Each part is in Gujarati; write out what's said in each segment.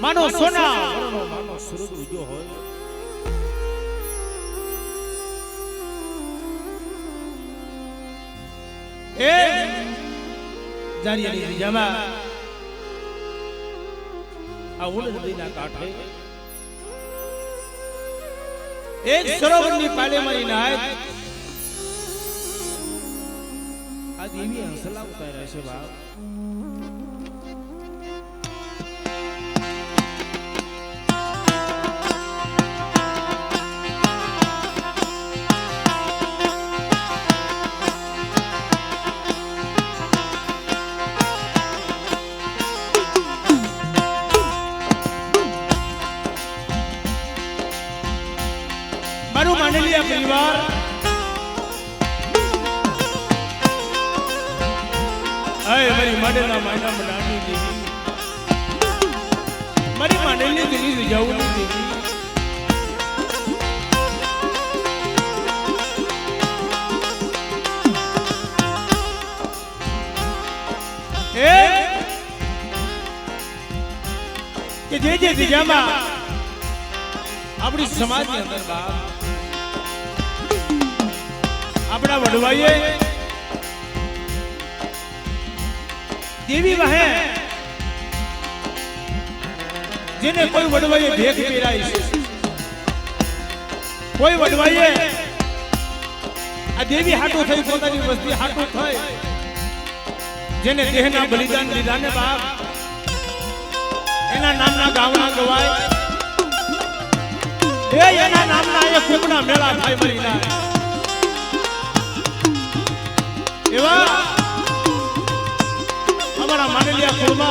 માનો સોના માનો સૂરજ ઉગ્યો હોય એ જારિયાની બીજામાં આ ઉલજ નદીના કાંઠે એક સરોવરની પાળેમાં નાય આ દેવી હંસલા ઉતાર્યા છે બાપ परिवार अरे मेरी माडेला मायना मडानी देवी मारी माडेली देवी जाऊनी देवी ए કે જે દિજામાં આપણી સમાજની અંદર બાપ अपना वडवाइए देवी वह जिन्हें कोई वडवाइए भेख पीराई कोई वडवाइए आ देवी हाटो थई पोतानी वस्ती हाटो थई जेने देहना बलिदान लीधा ने बाप एना नामना गावना गवाय ए एना नामना ये कुकना मेला थाय मरीना एवा हमारा मानलिया कुर्मा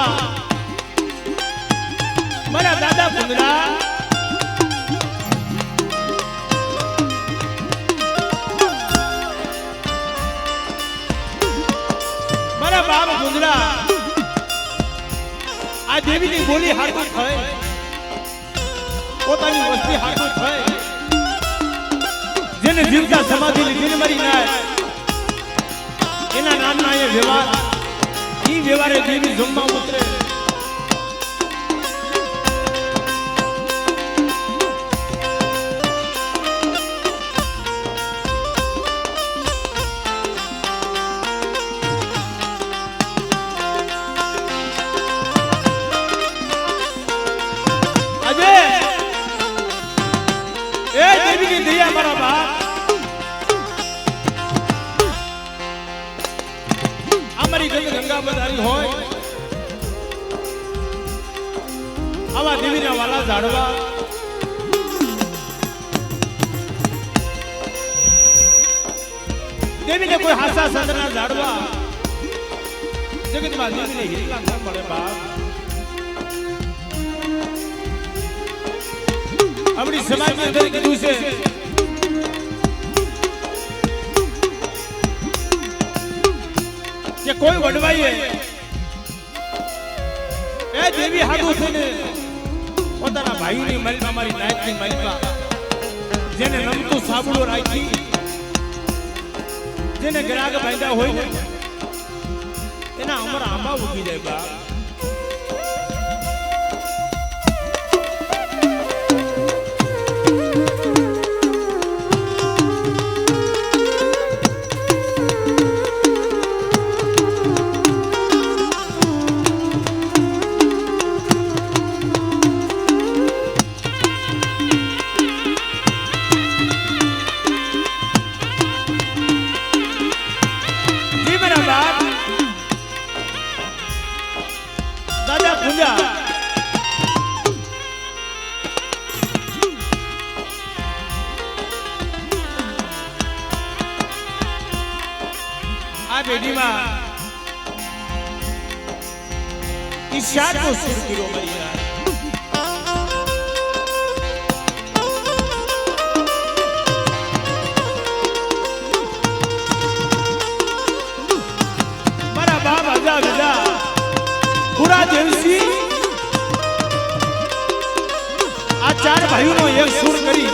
मारा दादा कुंदरा मारा बाप कुंदरा आ देवी की बोली हाटू थाय पोतानी वस्ती हाटू थाय जेने जीवता समाधि लीधी मरी ना एना नामना ये व्यवहार ई व्यवहारे देवी जम्मा उतरे अजय ए देवी की दया मारा बाप गंगा बदारी होय आवा देवी ना वाला झाड़वा देवी ने कोई हासा संदना झाड़वा जगत में देवी ने हिरला न पड़े बाप अपनी समाज में अंदर की दूसरे કે કોઈ વડવાઈએ એ દેવી હાડું થઈને પોતાના ભાઈની મલમાં મારી નાયકની મલમાં જેને નમતું સાબડો રાખી જેને ગ્રાહક બાંધ્યા હોય ને એના અમારા આંબા ઉગી જાય બા ईशान को सुर किरो मरिया मारा बाप आजा विदा पूरा देवसी आ चार भाइयों ने एक सुर करी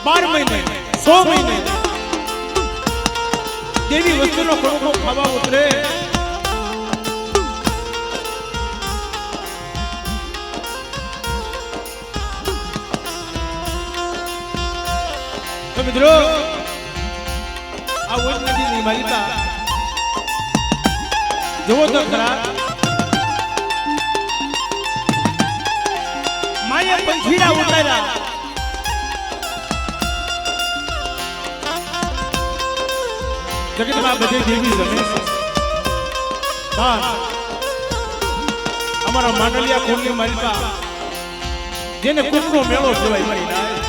12 महीने 100 महीने देवी वस्तु नो को खावा उतरे મિત્રો આ ઓજ નદીની માલિકા જોવો તો ખરા માએ પંખીડા ઉતાર્યા જગતમાં બધી દેવી જમે અમારા માંડલિયા કુળની માલિકા જેને કુંભનો મેળો કહેવાય મારી નાય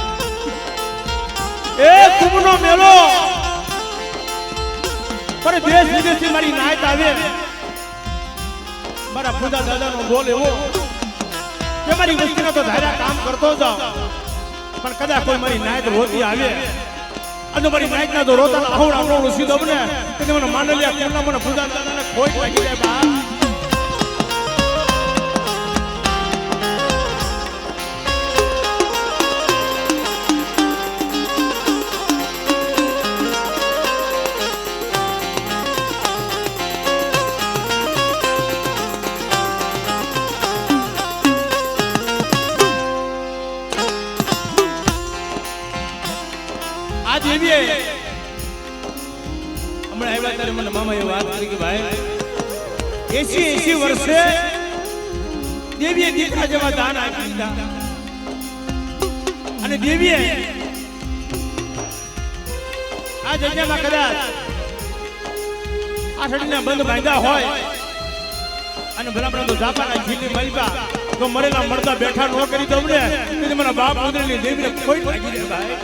એ કુંભનો મેળો પર દેશ વિદેશથી મારી નાયત આવે મારા ખુદા દાદાનો બોલ એવો કે મારી વસ્તીના તો ધાર્યા કામ કરતો જાવ પણ કદાચ કોઈ મારી નાયત રોતી આવે અને મારી નાયતના તો રોતા આવડ આવડો સીધો બને કે મને માંડલિયા કુળના મને ખુદા દાદાને ખોટ લાગી જાય બા હમણાં આવ્યા ત્યારે મને મામાએ વાત કરી કે ભાઈ 80 વર્ષે દેવીએ દીકરા જેવા દાન આપી દીધા અને દેવીએ આ જગ્યામાં કદાચ આ ઠંડીના બંધ બાંધ્યા હોય અને બરાબર તો જાપાના ખીલી માલિકા તો મરેલા મળતા બેઠા ન કરી દઉં ને એટલે મારા બાપ ઉદરેલી દેવીને કોઈ લાગી દે ભાઈ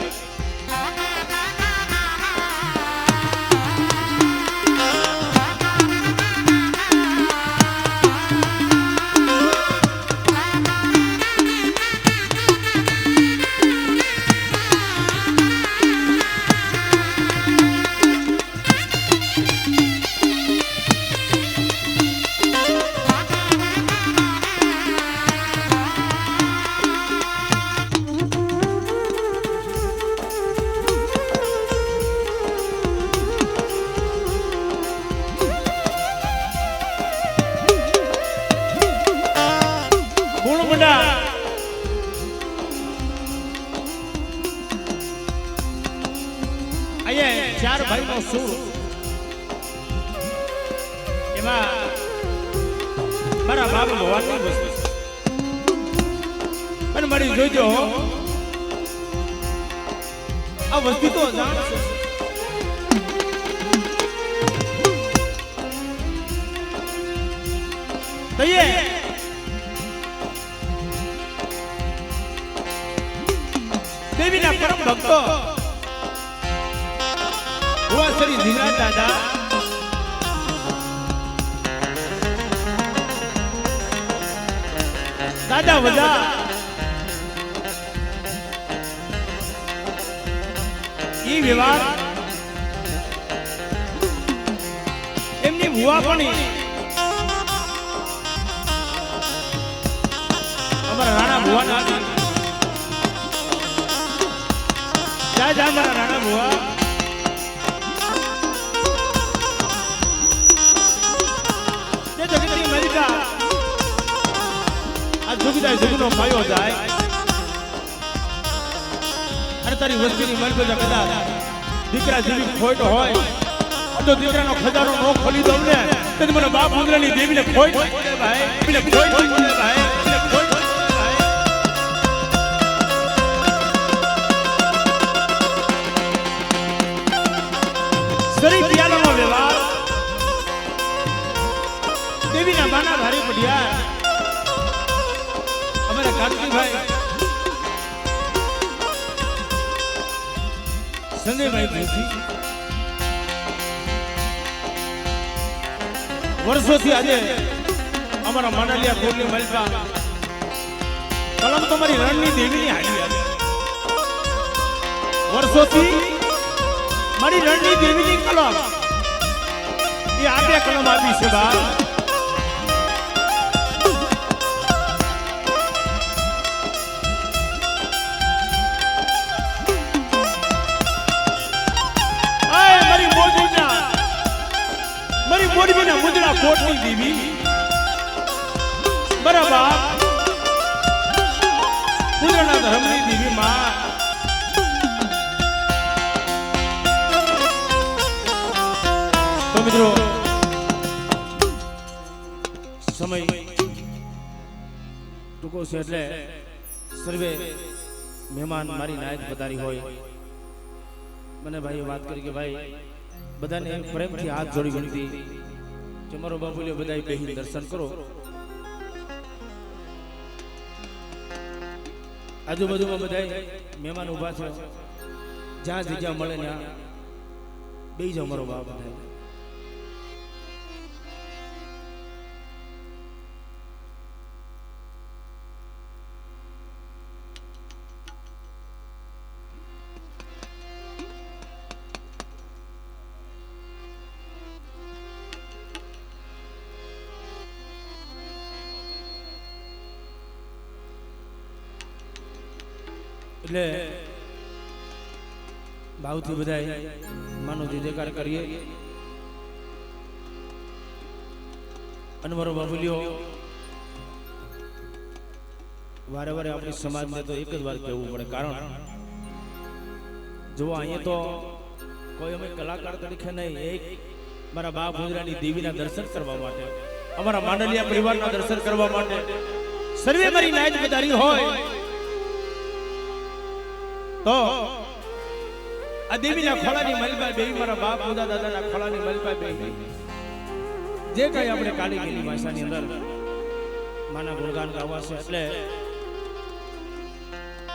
ચાર ભાઈ નો સુર એમાં મારા બાપ ભગવાનની વસ્તુ પણ મારી જોઈજો આ વસ્તુ તો જાણશે દેવીના પરમ ભક્તો શ્રી ધીરા દાદા દાદા વજા ઈ વિવાદ એમની ભુવા પણ અમારા રાણા ભુવા ના જા જા મારા રાણા ભુવા જગતની માલિકા આ જુગદાય જુગનો પાયો જાય અને તારી વસ્તીની માલિકા કદાચ દીકરા જેવી ખોટ હોય તો દીકરાનો ખજાનો નો ખોલી દઉં ને તો મને બાપ મુદ્રાની દેવીને ખોટ ભાઈ ખોટ ભાઈ સરી પિયાલાનો વ્યવહાર દેવીના બાના ભારી પડ્યા અમારા કાર્તિકભાઈ સંજયભાઈ જોશી વર્ષોથી આજે અમારા માંડલિયા કોટની માલિકા કલમ તમારી રણની દેવીની હાડી આવે વર્ષોથી મારી રણની દેવીની કલમ એ આપે કલમ આપી છે બા મોરબીના મુદ્રા કોટની દેવી બરાબર મુદ્રાના ધર્મની દેવી માં મિત્રો સમય ટૂંકો છે એટલે સર્વે મહેમાન મારી નાયક પધારી હોય મને ભાઈએ વાત કરી કે ભાઈ બધાને પ્રેમથી હાથ જોડી વિનંતી કે મારો બાબુલિયો બધાએ બેહીને દર્શન કરો. આજુબાજુમાં બધાએ મહેમાન ઊભા છે, જ્યાં જગ્યા મળે ત્યાં બેહી જાઓ મારો બાપ બધા. એટલે ભાવથી બધા માનો જયકાર કરીએ. અને મારો બાબુલિયો વારે વારે આપણી સમાજને તો એક જ વાર કહેવું પડે, કારણ જો અહીંયા તો કોઈ અમે કલાકાર તરીકે નહીં, એક મારા બા ભુજરાની દેવીના દર્શન કરવા માટે, અમારા માંડલિયા પરિવારના દર્શન કરવા માટે સર્વે મારી નાયક પધારી હોય તો આ દેવીના ખોળાની મલબા બે, મારા બાપ દાદા દાદાના ખોળાની મલબા બે, જે કઈ આપણે કાળી ગેલી ભાષાની અંદર માના ગુણગાન ગાવા છે. એટલે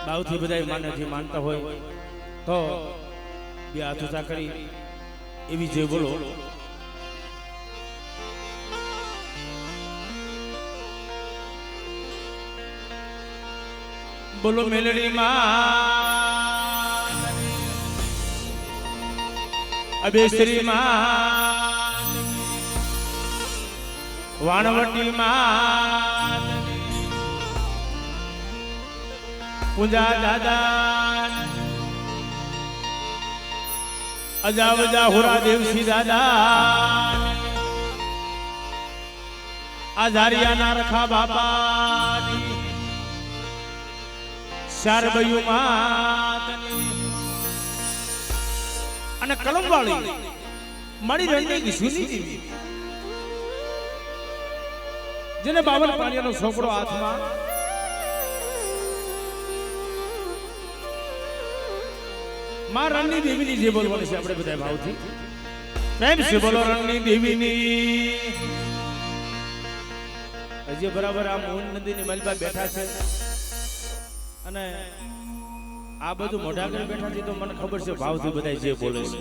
ભાવથી બધા માને જે માનતા હોય તો બે હાથ ઊંચા કરી એવી જે બોલો. બોલો મેલડી માં, અબેશ્રી માં, વાણવટી માં, પૂજા દાદા, અજાવજા હુરા દેવસી દાદા, આઝારિયાના રખા બાપાની, શારબયુ માતની અને કલમવાળી મારી રણની જૂની દેવી, જેને 52 પાણીનો છોકરો હાથમાં, માં રણની દેવીની જે બોલવાની છે આપણે બધા ભાવથી પ્રેમ છે બોલો રણની દેવીની. હજી બરાબર આ મોહન નદીની મલબા બેઠા છે અને આ બધું મોઢા કરી બેઠા છે તો મને ખબર છે ભાવથી બધા જે બોલે છે,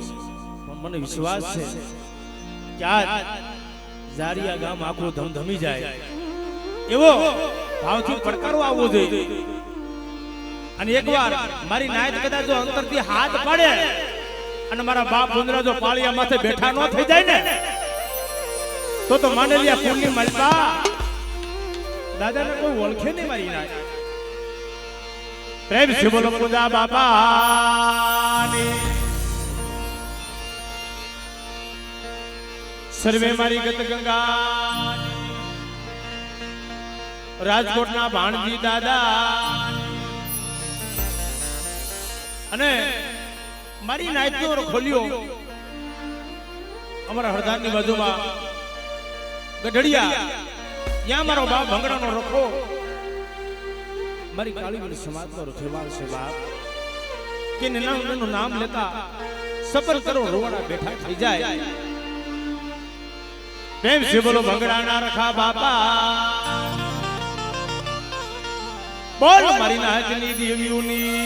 પણ મને વિશ્વાસ છે કે આ ઝારિયા ગામ આખું ધમધમી જાય એવો ભાવથી પડકારો આવવો જોઈએ. અને એકવાર મારી નાયત કદાચ જો અંતરથી હાથ પાડે અને મારા બાપ ભુંદરા જો પાળિયા માથે બેઠા ન થઈ જાય ને તો માંડલિયા કુળની મલબા દાદાને કોઈ ઓળખે નહીં મારી નાયત. પ્રેમ છે બોલો પૂજા બાપાની, સર્વે મારી ગત ગંગા, રાજકોટના ભાણજી દાદા અને મારી નાયતનો ખોલ્યો અમારા હળદારની બાજુમાં ગઢડિયા, ત્યાં મારો બાપ ભંગડાનો રખો મારી કાળીવલી સમાજનો રખેવાળ છે બાપ, કે નાનું નામ લેતા સફર કરો રોવાડા બેઠા થઈ જાય. પ્રેમ છે બોલો ભંગડાના રખા બાપા, બોલ મારી નાયકની દેવીઓની.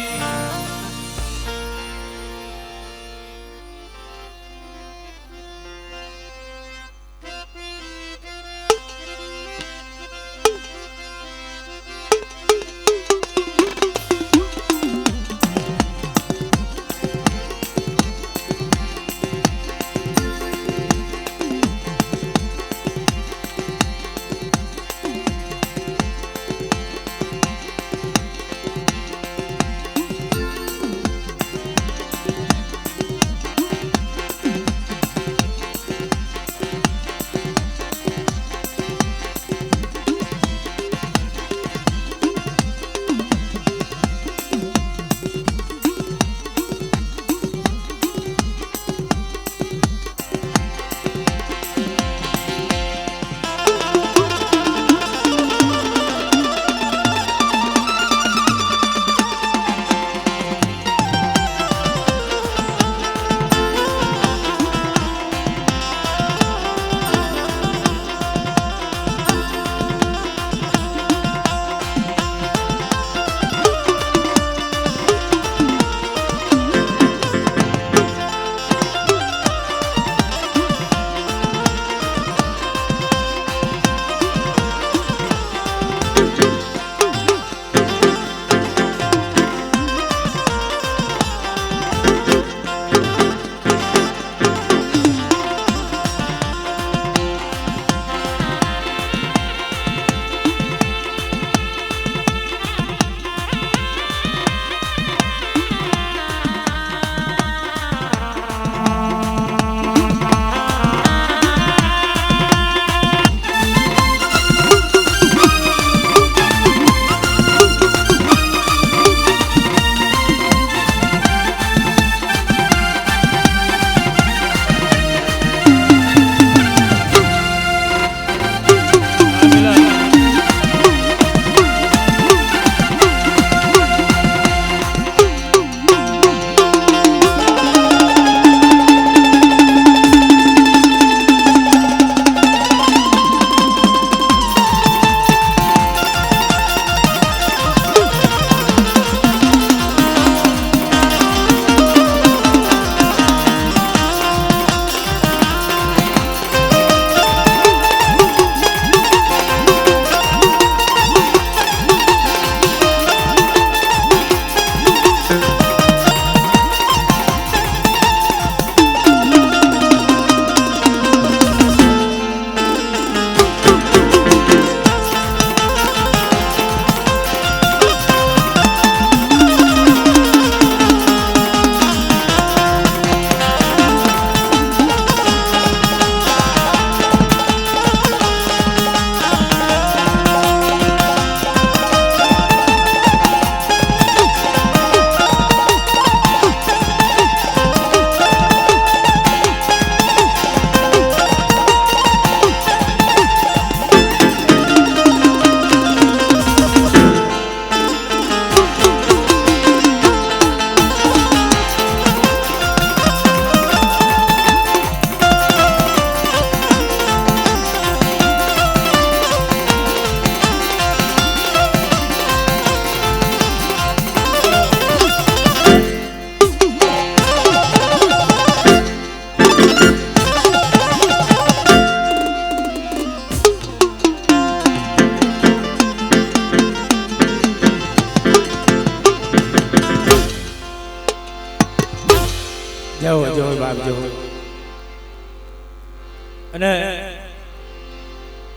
અને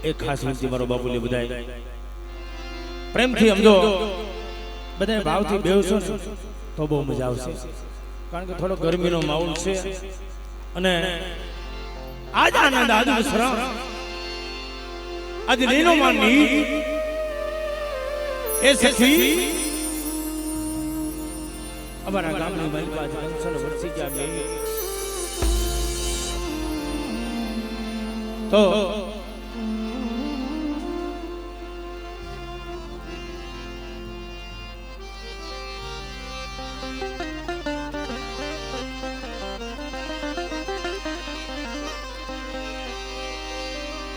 એક ખાસ વિનંતી મારો બાપુલી બધાય પ્રેમથી સમજો, બધાય ભાવથી બેવશો ને તો બહુ મજા આવશે, કારણ કે થોડો ગરમીનો માહોલ છે અને આજ આનંદ આજ વિશ્રામ આજ નીનો માની એ સખી અમારા ગામની મારી પાસે કંસન વરસી ગયા બે તો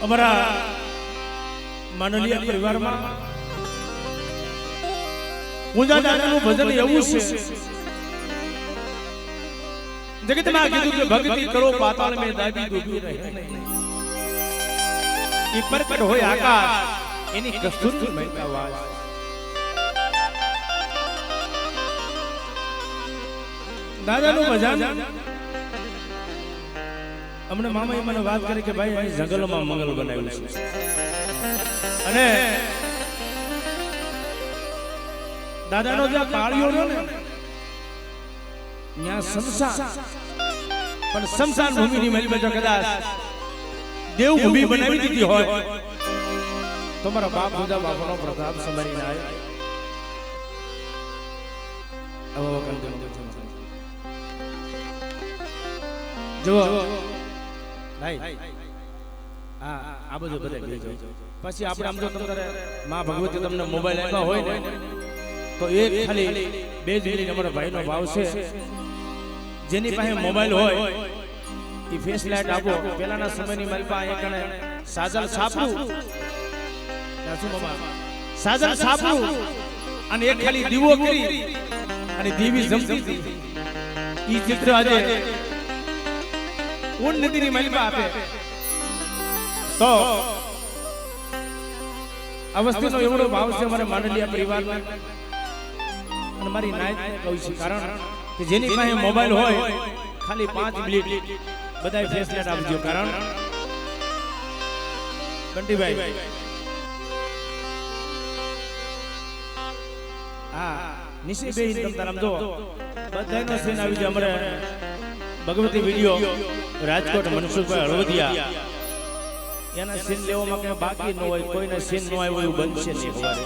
અમારા માનવીય પરિવારમાં પૂજા દાદાનું ભજન એવું છે જગતમાં કીધું કે ભક્તિ કરો પાતાળ में દાદી ડૂબી રહે ઈ પરકટ હોય આકાશ એની કસ્તુરી મહેતા વાસ દાદાનું ભજન અમને મામાએ મને વાત કરી કે ભાઈ અહીં જંગલમાં મંગલ બનાવ્યું છે અને દાદાનો જે કાળિયો રહ્યો ને ત્યાં શમશાન પણ શમશાન ભૂમિની મહેલ જો કદાચ દેવ ભૂમિ બનાવી દીધી હોય તો મારા બાપ દાદા બાપાનો પ્રતાપ સંભાળીને આવ્યો જો ભાઈ આ બધું બધા પછી આપણે આમ જો તમારે માં ભગવતી તમને મોબાઈલ આપ્યા હોય ને તો એક ખાલી 2 મિનિટ અમારા ભાઈનો ભાવ છે જેની પાસે મોબાઈલ હોય એ ફેસ લાઈટ આપો પહેલાના સમયની મારી પાસે એક સાજલ સાપડું શું મામા સાજલ સાપડું અને એક ખાલી દીવો કરી અને દીવી જમતી હતી ઈ ચિત્ર આજે ઉન્નતિની મહિમા આપે તો આ વસ્તુનો એવડો ભાવ છે અમારે માનલીયા પરિવારમાં અને મારી નાયકને કહું છું કારણ કે જેની પાસે મોબાઈલ હોય ખાલી 5 મિનિટ બધાય ફેસલેટ આપજો કારણ બંટીભાઈ નિશે બે તમ તારામ જો બધાયનો સીન આવી જાય અમારે ભગવતી વિડિયો રાજકોટ મનસુખભાઈ હળવદિયા એના સીન લેવામાં કઈ બાકી ન હોય કોઈને સીન ન આવ્યો એવું બનશે નહીં સવારે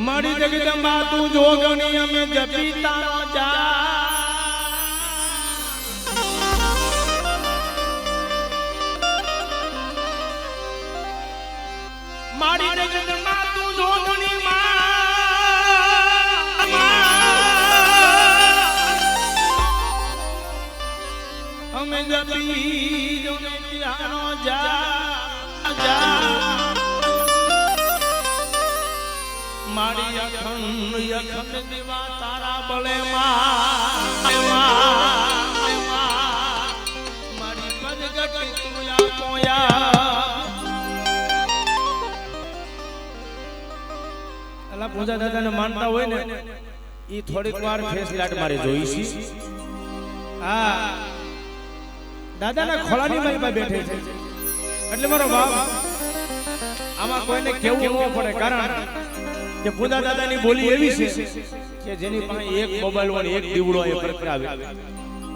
મારી જગદંબા તું જોગણી અમે જપીતા જા મારી જગદંબા તું જોગણી અમે જપી જોને પિયાનો જા જા મારી અખંડ દીવા તારા બળે મારી પજગટ તુયા કોયા અલા પૂજા દાદાને માનતા હોય ને ઈ થોડીક વાર ફેસ લાટ મારે જોઈ છે દાદાના ખોળાની મારી બેઠે છે એટલે મારો બાપ આમાં કોઈને કેવું ન પડે કારણ કે પૂજા દાદાની બોલી એવી છે કે જેની પાસે એક મોબાઈલ હોય એક દીવડો એ પ્રગટાવે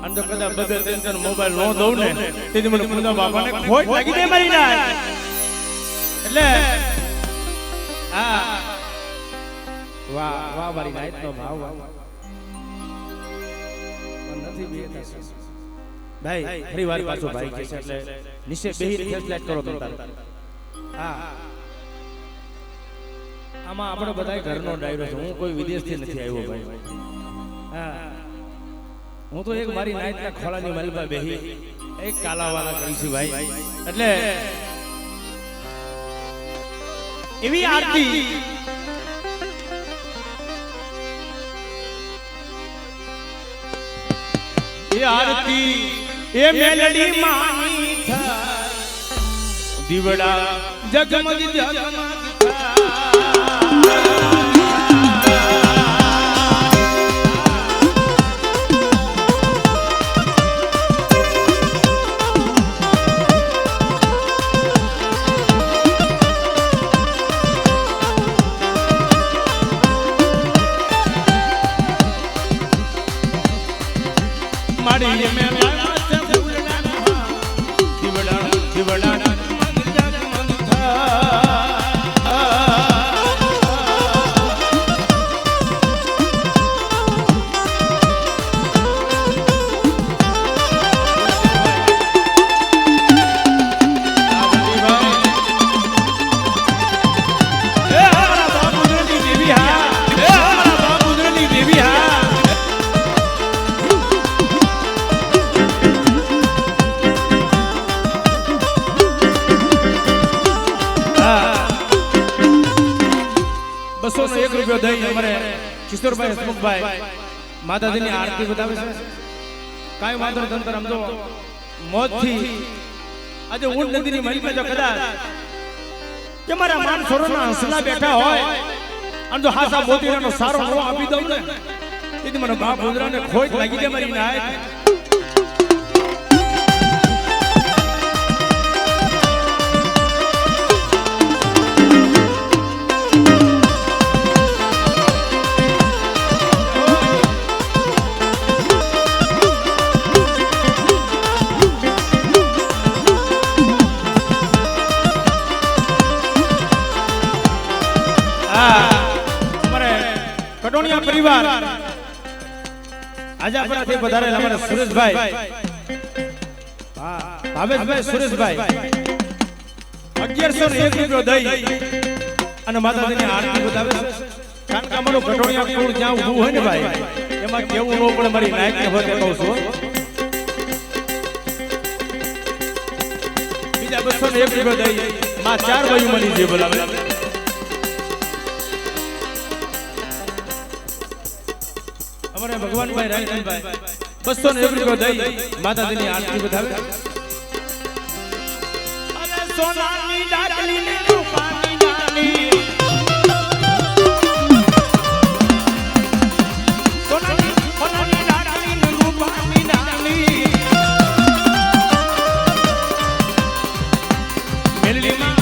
અને તો કદાચ 2-3 મોબાઈલ નો દઉં ને તેથી મને પૂજા બાપાને ખોટ લાગી દે મારી ના એટલે વાહ વાહ મારી નાઈટનો ભાવ નથી બેતા ભાઈ ફરી વાર પાછો ભાઈ કે છે એટલે નિશે બેહી ફેસલાઇટ કરો તમે આમાં આપણો બધાય ઘરનો ડાયરો છે હું કોઈ વિદેશથી નથી આવ્યો ભાઈ હું તો એક મારી નાઈટના ખોળાની મલબા બેહી એક કાલાવાલા કરીશું ભાઈ એટલે એવી આરતી એ આરતી એ મેલડી માની થાય દીવડા જગમગ જગમગ દીવડાની જગમગ થાય કિશોરભાઈ હસમુખભાઈ માતાજીની આરતી બતાવે છે કાંઈ વાંધો નહીં તંત્ર સમજો મોતથી આજે ઊંટ નદીની મહિમા જો કદાચ કે મારા માન સરોના હંસલા બેઠા હોય અને જો હાસા મોતીરાનો સારો નો આપી દઉં ને તેથી મને બાપ ઉંદરાને ખોટ લાગી જાય મારી નાય કટોણિયા પરિવાર આજે આપણાથી વધારેલા અમારા સુરેશભાઈ ભાવેશભાઈ સુરેશભાઈ 1101 રૂપિયો દઈ અને માતાજીની આરતી બતાવે છે કારણ કે અમારું કટોણિયા કુળ જ્યાં ઊભું હોય ને ભાઈ એમાં કેવું ન પણ મારી નાયકને હોતે કહું છું બીજા 201 રૂપિયો દઈ માં 4 ભાઈઓ મળી જે બોલાવે અમારે ભગવાનભાઈ રાયભાઈ 201 રૂપિયો દઈ માતાજીની આરતી બતાવે અરે સોનાની ડાકલી ને રૂપાની ડાલી સોનાની ડાકલી ને રૂપાની ડાલી મેલડીમાં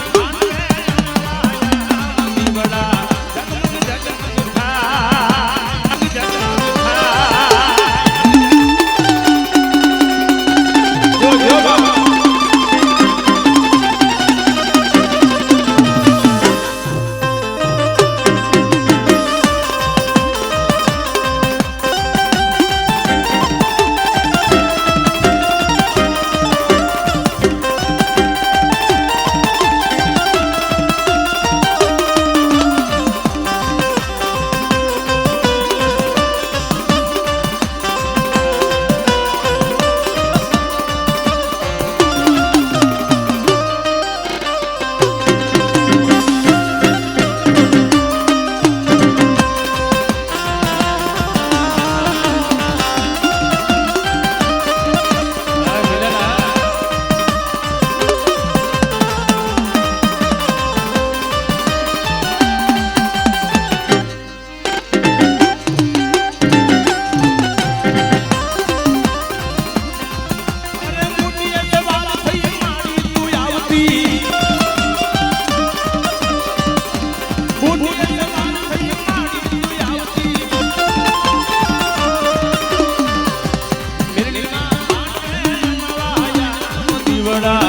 દીવડા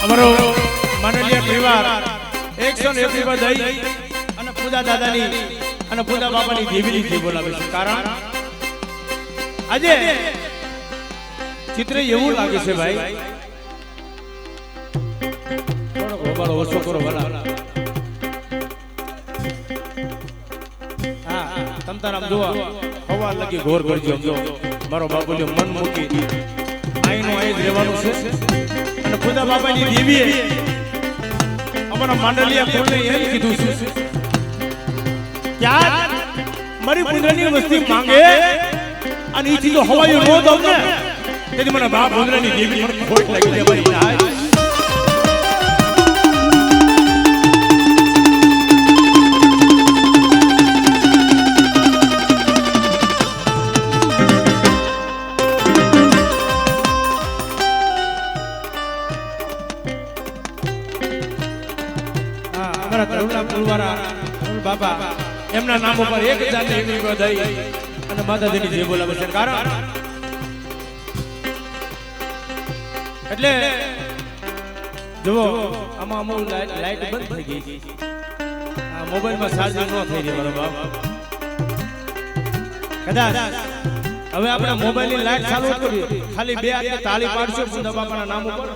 અમારો માનનીય પરિવાર 101 રૂપિયા દઈ અને પૂજા દાદાની અને પૂજા બાપાની દેવીની બોલાવે છે કારણ આજે ચિત્ર એવું લાગે છે ભાઈ થોડો ગોબાળો ઓછો કરો ભલા હા તમ તાર આમ જોવા હવા લગી ઘોર કરજો સમજો મારો બાપુજી મન મૂકી આઈનું આઈ જ રહેવાનું છે અને ખુદા બાપાની દેવીએ અમારા માંડલિયા કુળને એમ કીધું છે ક્યાં મારી પુંજરાની વસ્તી માંગે અને ઈથી તો હવાયો નો દઉં ને તેથી મને બાપ પુંજરાની દેવી મને ખોટ લાગી છે મારી નાય બાપા એમના નામ ઉપર 1001 રૂપિયા દઈ અને માતાજીની જે બોલાવે છે કારણ એટલે જુઓ આમાં અમુક લાઈટ બંધ થઈ ગઈ આ મોબાઈલમાં ચાર્જિંગ ન થઈ રહી મારો બાપ કદાચ હવે આપણે મોબાઈલની લાઈટ ચાલુ કરીએ ખાલી બે હાથે તાળી પાડશો ખુદા બાપાના નામ ઉપર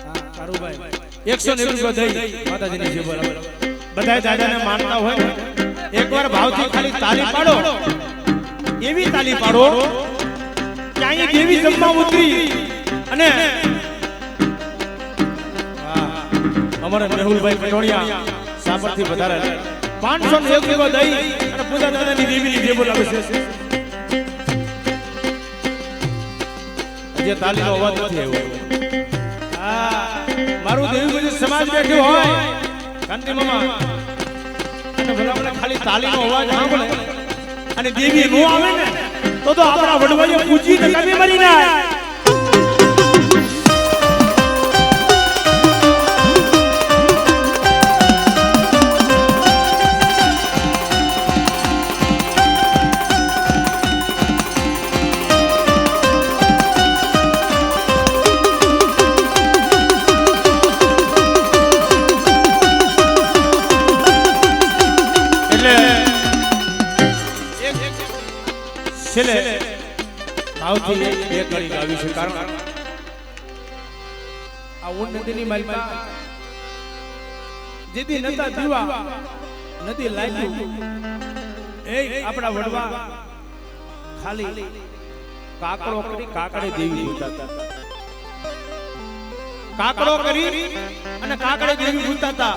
હા કારુભાઈ 101 રૂપિયા દઈ માતાજીની જે બોલાવે બધાય દાદાને માનતા હોય એકવાર ભાવથી ખાલી તાળી પાડો એવી તાળી પાડો કે અહીં દેવી જમવા ઉતરી અને અમારા મેહુલભાઈ પટોડિયા સાબરથી વધારે 501 રૂપિયા દઈ અને પૂજા દાદાની દેવીની જે બોલાવે છે જે તાળીનો અવાજ નથી આવ્યો મારું દેવી બધું સમાજ બેઠું હોય કાંતિ મામા અને ભલામણ ખાલી તાલીનો અવાજ સાંભળે અને દેવી નો આવે ને તો આપણા વડવાઈઓ પૂજીને કમી મરી જાય છેલ્લે ભાવથી એક ગળી ગાવી છે કારણ આ ઊંટ નદીની માલપા જેથી નતા દીવા નદી લાગ્યું એ આપણા વડવા ખાલી કાકડો કરી કાકડે દેવી પૂજતા કાકડો કરી અને કાકડે દેવી પૂજતા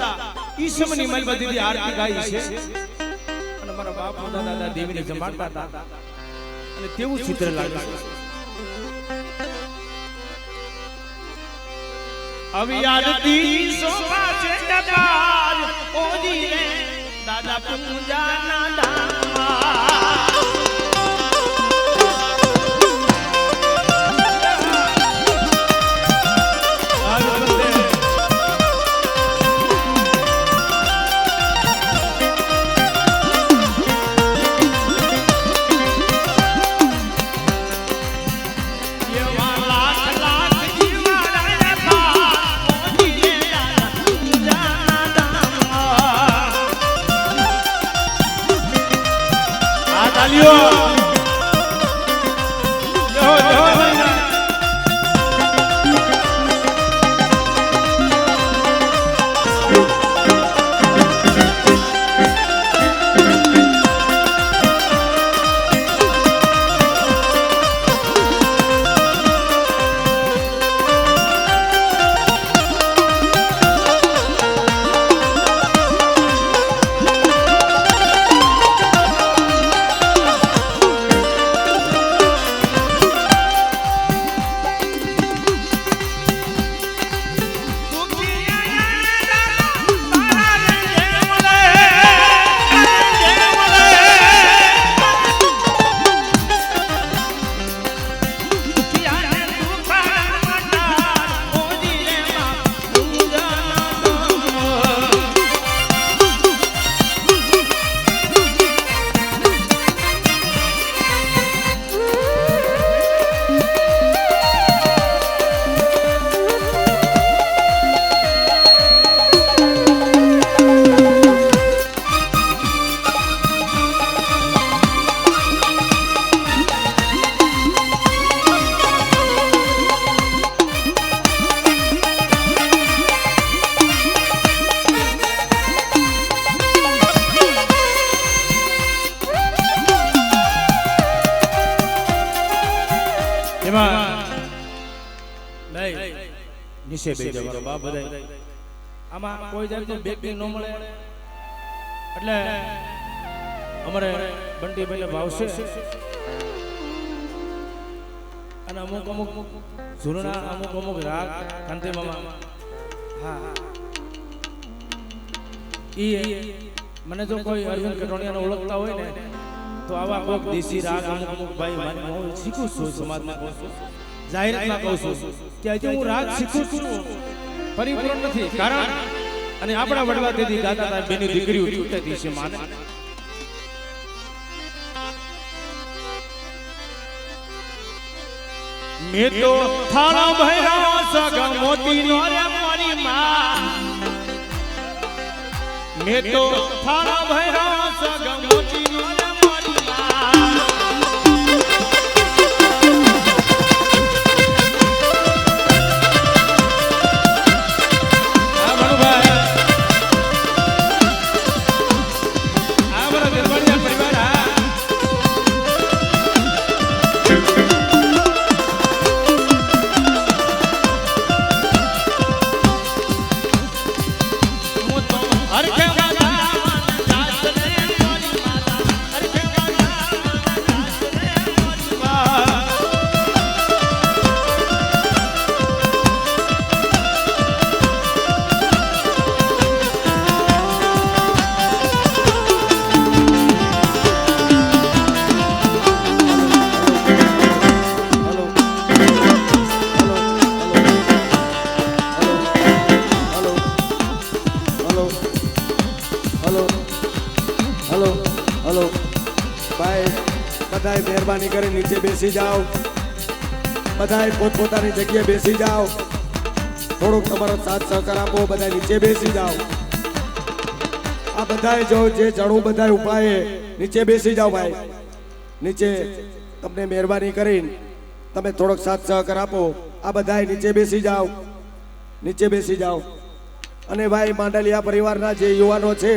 ઈ સમયની માલપા દીદી આરતી ગાઈ છે અને મારા બાપ દાદા દેવીને જમાડતા હતા અને તેવું ચિત્ર લાગે છે અવી આરતી શોભા છે ટપાલ ઓજી રે દાદા પૂજાના ધામમાં એમાં નહીં નીચે બે જવાનો બાપ બધાય આમાં કોઈ જાતનું બેકિંગ ન મળે એટલે અમારે બંટીભાઈને ભાવશે અને અમુક ઝૂરણા અમુક રાગ કાંતિ મામા હા ઈ મને જો કોઈ અરવિંદ કટોડિયાને ઓળખતા હોય ને તો આવા કોક દેશી રાગ અમુક ભાઈ મારી હું શીખું છું સમાજમાં કહું છું જાહેરમાં કહું છું કે આજે હું રાગ શીખું છું પરિપૂર્ણ નથી કારણ અને આપણા વડવા તેથી ગાતા હતા બેની દીકરીઓ છૂટેતી છે માને મેં તો થાળા ભૈરા સગા મોતી નો રે મારી માં મેં તો થાળા ભૈરા સગા મોતી નો રે મારી માં આ ભણભાઈ આ બરા દરબારિયા પરિવાર બધાય મહેરબાની કરી નીચે બેસી જાઓ બધાય પોતપોતાની જગ્યાએ બેસી જાઓ થોડોક તમારો સાથ સહકાર આપો બધાય નીચે બેસી જાઓ આ બધાય જો જે જણું બધાય ઉપાય નીચે બેસી જાઓ ભાઈ નીચે તમને મહેરબાની કરીને તમે થોડોક સાથ સહકાર આપો આ બધાય નીચે બેસી જાઓ અને ભાઈ માંડલિયા પરિવારના જે યુવાનો છે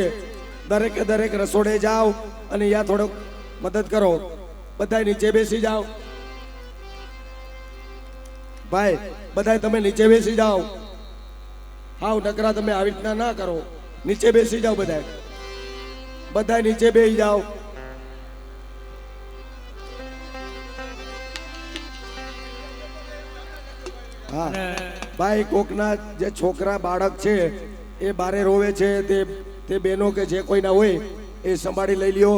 દરેક રસોડે જાઓ અને યા થોડોક મદદ કરો બધાય નીચે બેસી જાઓ ભાઈ બધાય તમે નીચે બેસી જાઓ હાવ નકરા તમે આવી રીતના ના કરો નીચે બેસી જાઓ બધાય નીચે બેસી જાઓ હા ભાઈ કોકના જે છોકરા બાળક છે એ બારે રોવે છે તે બહેનો કે જે કોઈ ના હોય એ સંભાળી લઈ લ્યો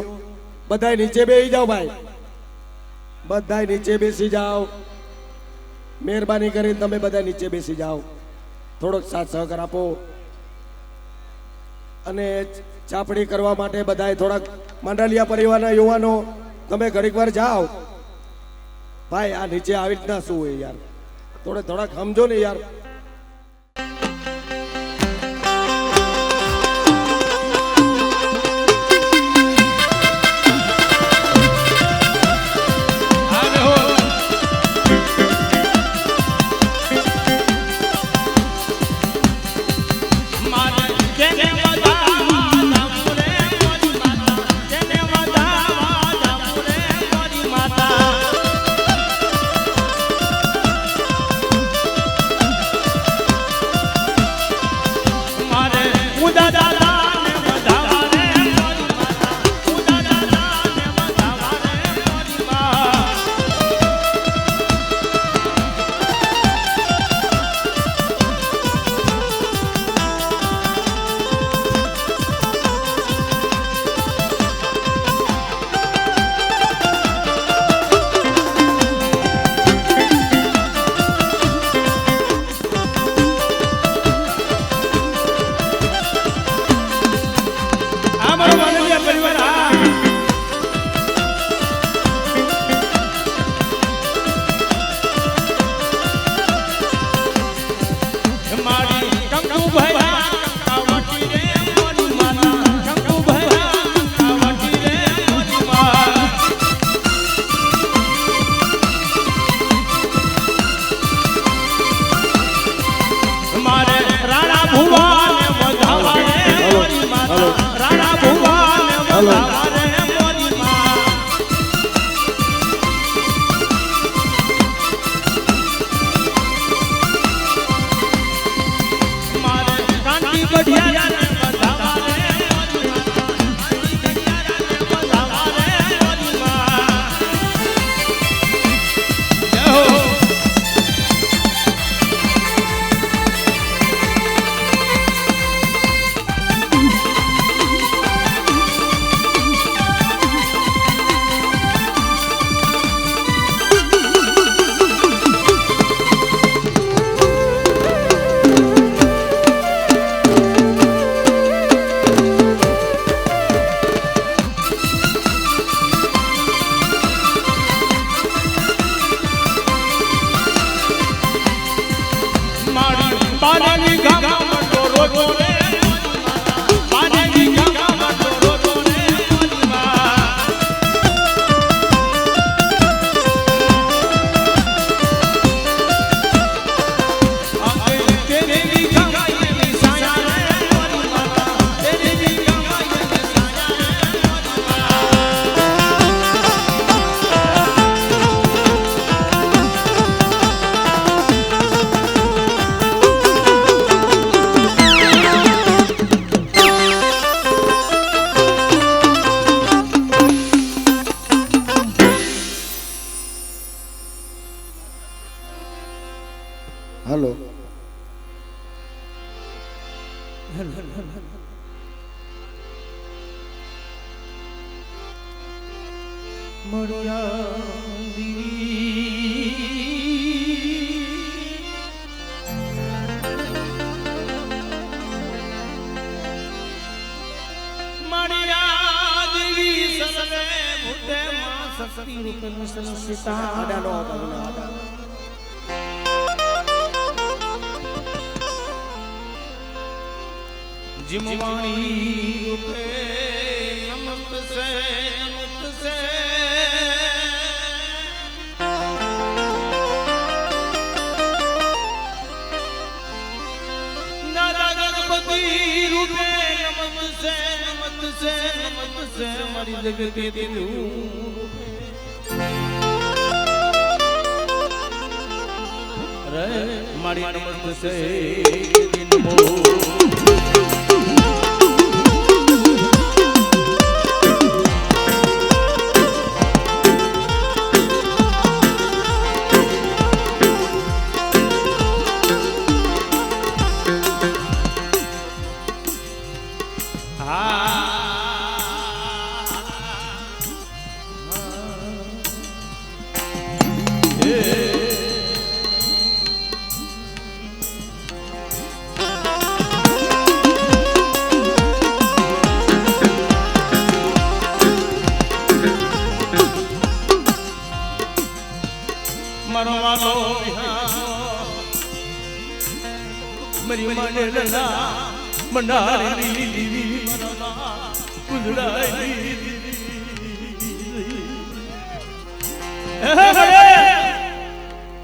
બધાય નીચે બેસી જાઓ ભાઈ બધાય નીચે બેસી જાઓ મહેરબાની કરીને તમે બધા નીચે બેસી જાઓ થોડોક સાથ સહકાર આપો અને ચાપડી કરવા માટે બધાય થોડાક માંડલિયા પરિવારના યુવાનો તમે ઘડીક વાર જાઓ ભાઈ આ નીચે આવી રીતના શું હોય યાર થોડાક સમજો ને યાર પાણીની ગામમાં ડોરો ડોરે પાણીની ગામમાં ડોરો ડોરે હાલો जिमवाणी रूपे नमत से दादा गणपति रूपे नमत से हमारी जगह के दिल अरे हमारी नमत से दिन मो मरवालो मरी माने लला मंडारी कुंजड़ाई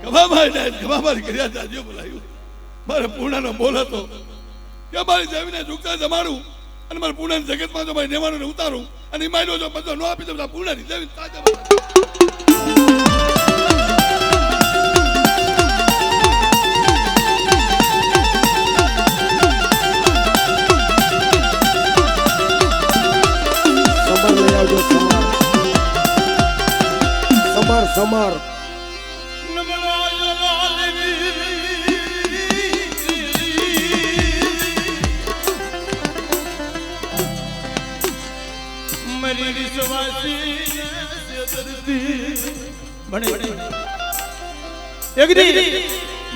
कमा मारी કર્યા જાજો બોલાયું મારે પૂર્ણાનો બોલ હતો કે મારી જમીને ઝુકતા જમાડું અને મારા પૂર્ણાની જગતમાં જો મારી નેવાનો ઉતારું અને માયલો જો બધો નો આપી દઉં પૂર્ણાની જમીન તાજા સમર मेरी विश्वासी एक दिन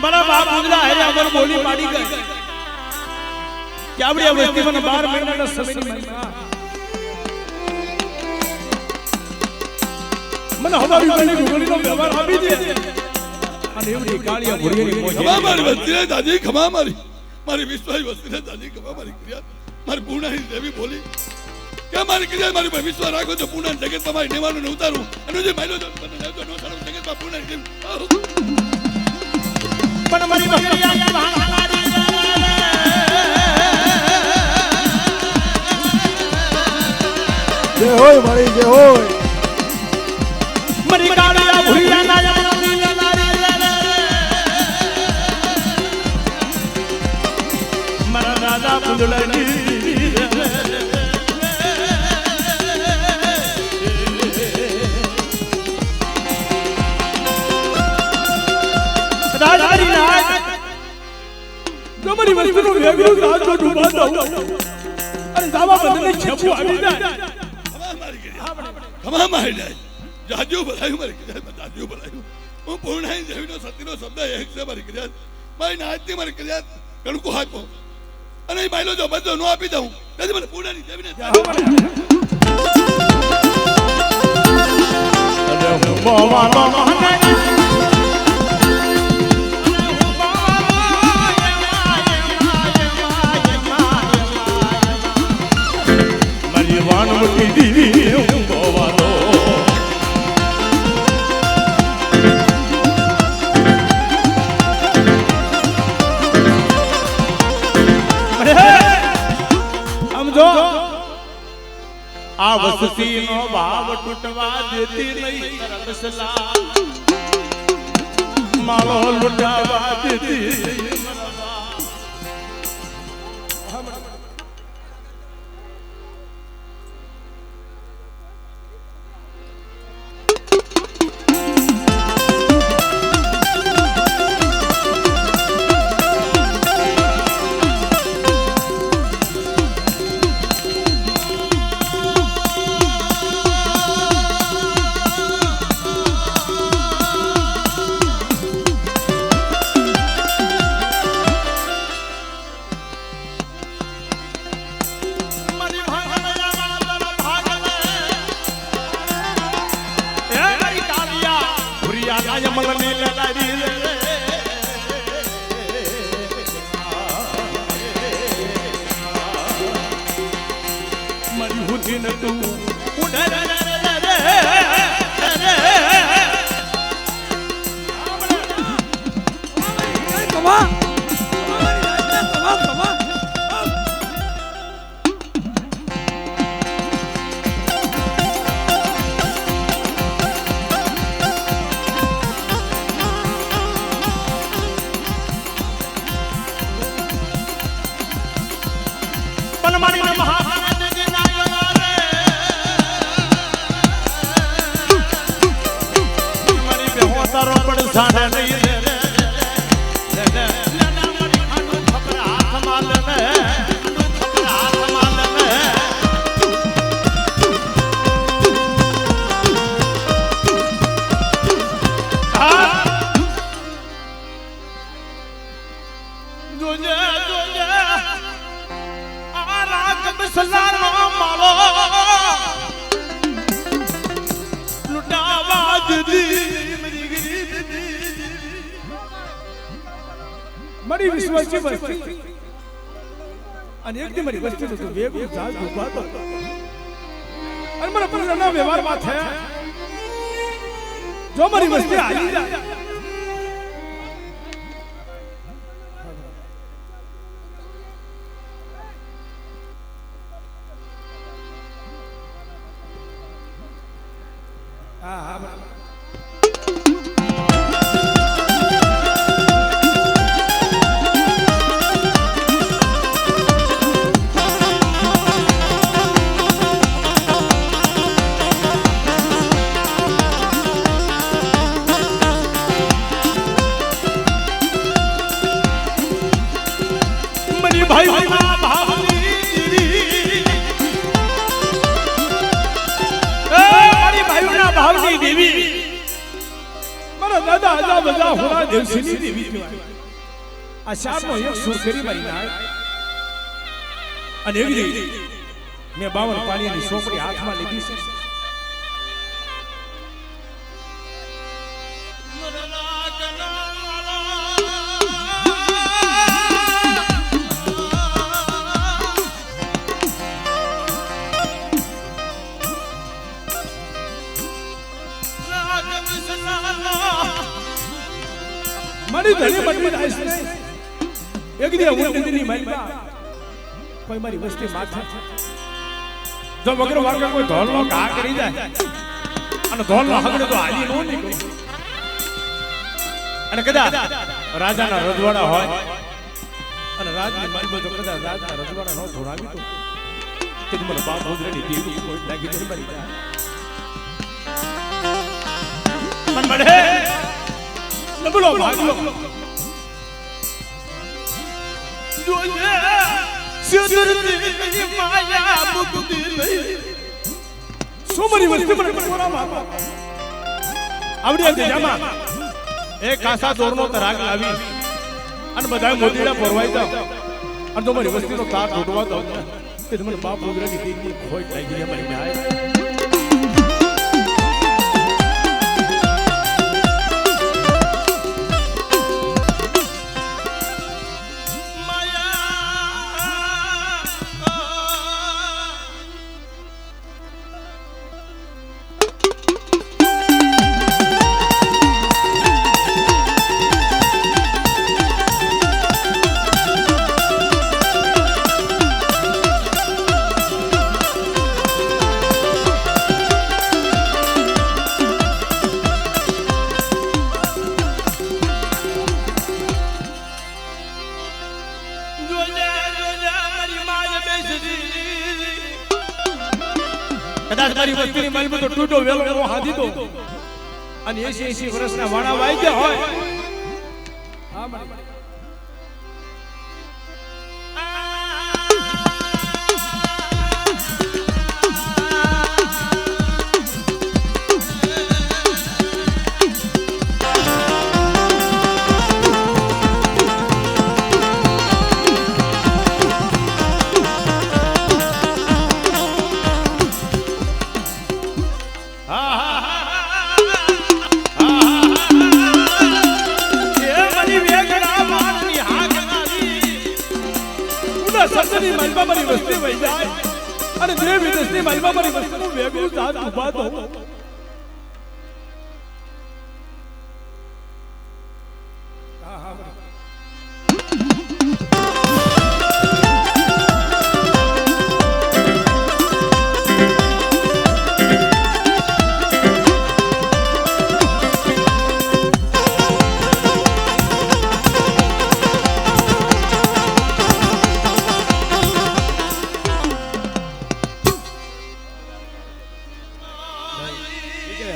बड़ा बाप गुजरा है अगर बोली पाड़ी गई क्या बड़ी अवस्थी मन 12 महीना का समय मन हमारी बनी गुगली नो व्यवहार આપી દે અને એવડી કાળિયા ભુરીની મોજે ખમા મારી વસ્તીને દાદી ખમા મારી વિશ્વાસી વસ્તીને દાદી ખમા મારી ક્રિયા મારી પૂર્ણાની દેવી બોલી કે મારી ક્રિયા મારી પર વિશ્વાસ રાખો તો પૂર્ણા જગતમાં મારી નેવાનું ને ઉતારું અને જે માયલો જો મને લેજો નો સારું જગતમાં પૂર્ણાની દેવી પણ મારી બકરિયા ભાંગારી જે હોય મારી જે હોય मरी कालिया भुरिया नाया मरा दादा कुंडलनी राजहरी नाग जो मरी वस्तु नो वेगळो राज को डूबा दो अरे जावा बदले छेपो આવી જાય ખમા મારી જાય જાજો બોલાયું મારી ક્રિયા જાજો બોલાયું હું પૂર્ણાની દેવીનો સતીનો શબ્દ એક છે મારી ક્રિયા મારી નાચતી મારી ક્રિયા કણકો હાથો અને એ માયલો જો બધો નો આપી દઉં તેથી મને પૂર્ણાની દેવીને ભક્તિ નો ભાવ તૂટવા દેતી નહીં રસલા માળો લૂંટાવા દેતી મારી વિશ્વાસી વસ્તી અને એકદમ મારી વસ્તી તો વેગું જાજ ઉભા તો અને મારા પૂર્ણના વ્યવહારમાં થયા જો મારી વસ્તી આવી જાય મેં 52 પાણીની સોપડી હાથમાં લીધી છે મારી ધણી બદલી જાય છે એક દી હું દીની માલમાં કોઈ મારી વસ્તી માથે જો વગર વાગે કોઈ ધોલનો ઘા કરી જાય અને ધોલનો હગડો તો હાલી નો નીકળે અને કદાચ રાજાના રજવાડા હોય અને રાજની માલમાં જો કદાચ રાજાના રજવાડા નો ધોરાવી તો મને બાપ હોદરેની દેવી કોઈ લાગી જઈ મરી જાય મન બડે નબળો ભાગ્યો જોજે સિદ્ધર્તી માયા મુક્તિ લઈ સોમરી વસ્તી મને બોલાવા આવડી જામા એક કાસા દોરનો તરાગ લાવી અને બધાય મોતીડા પરવાઈ જાવ અને તમારી વસ્તીનો તાર ઢોટવા દો કે તમને બાપ રોગરાની દેવી ખોટ લાગી જાય મરી જાય મારી વસ્તીની માલમાં તો તૂટો વેલો નો હાદી તો અને 80 વર્ષના વાણા વાઈ ગયા હોય હા મારી સસની માલમાં મારી વસ્તી વહી જાય અને દેવ વિદેશની માલમાં મારી વસ્તીનું વેગું જાત ઉભા તો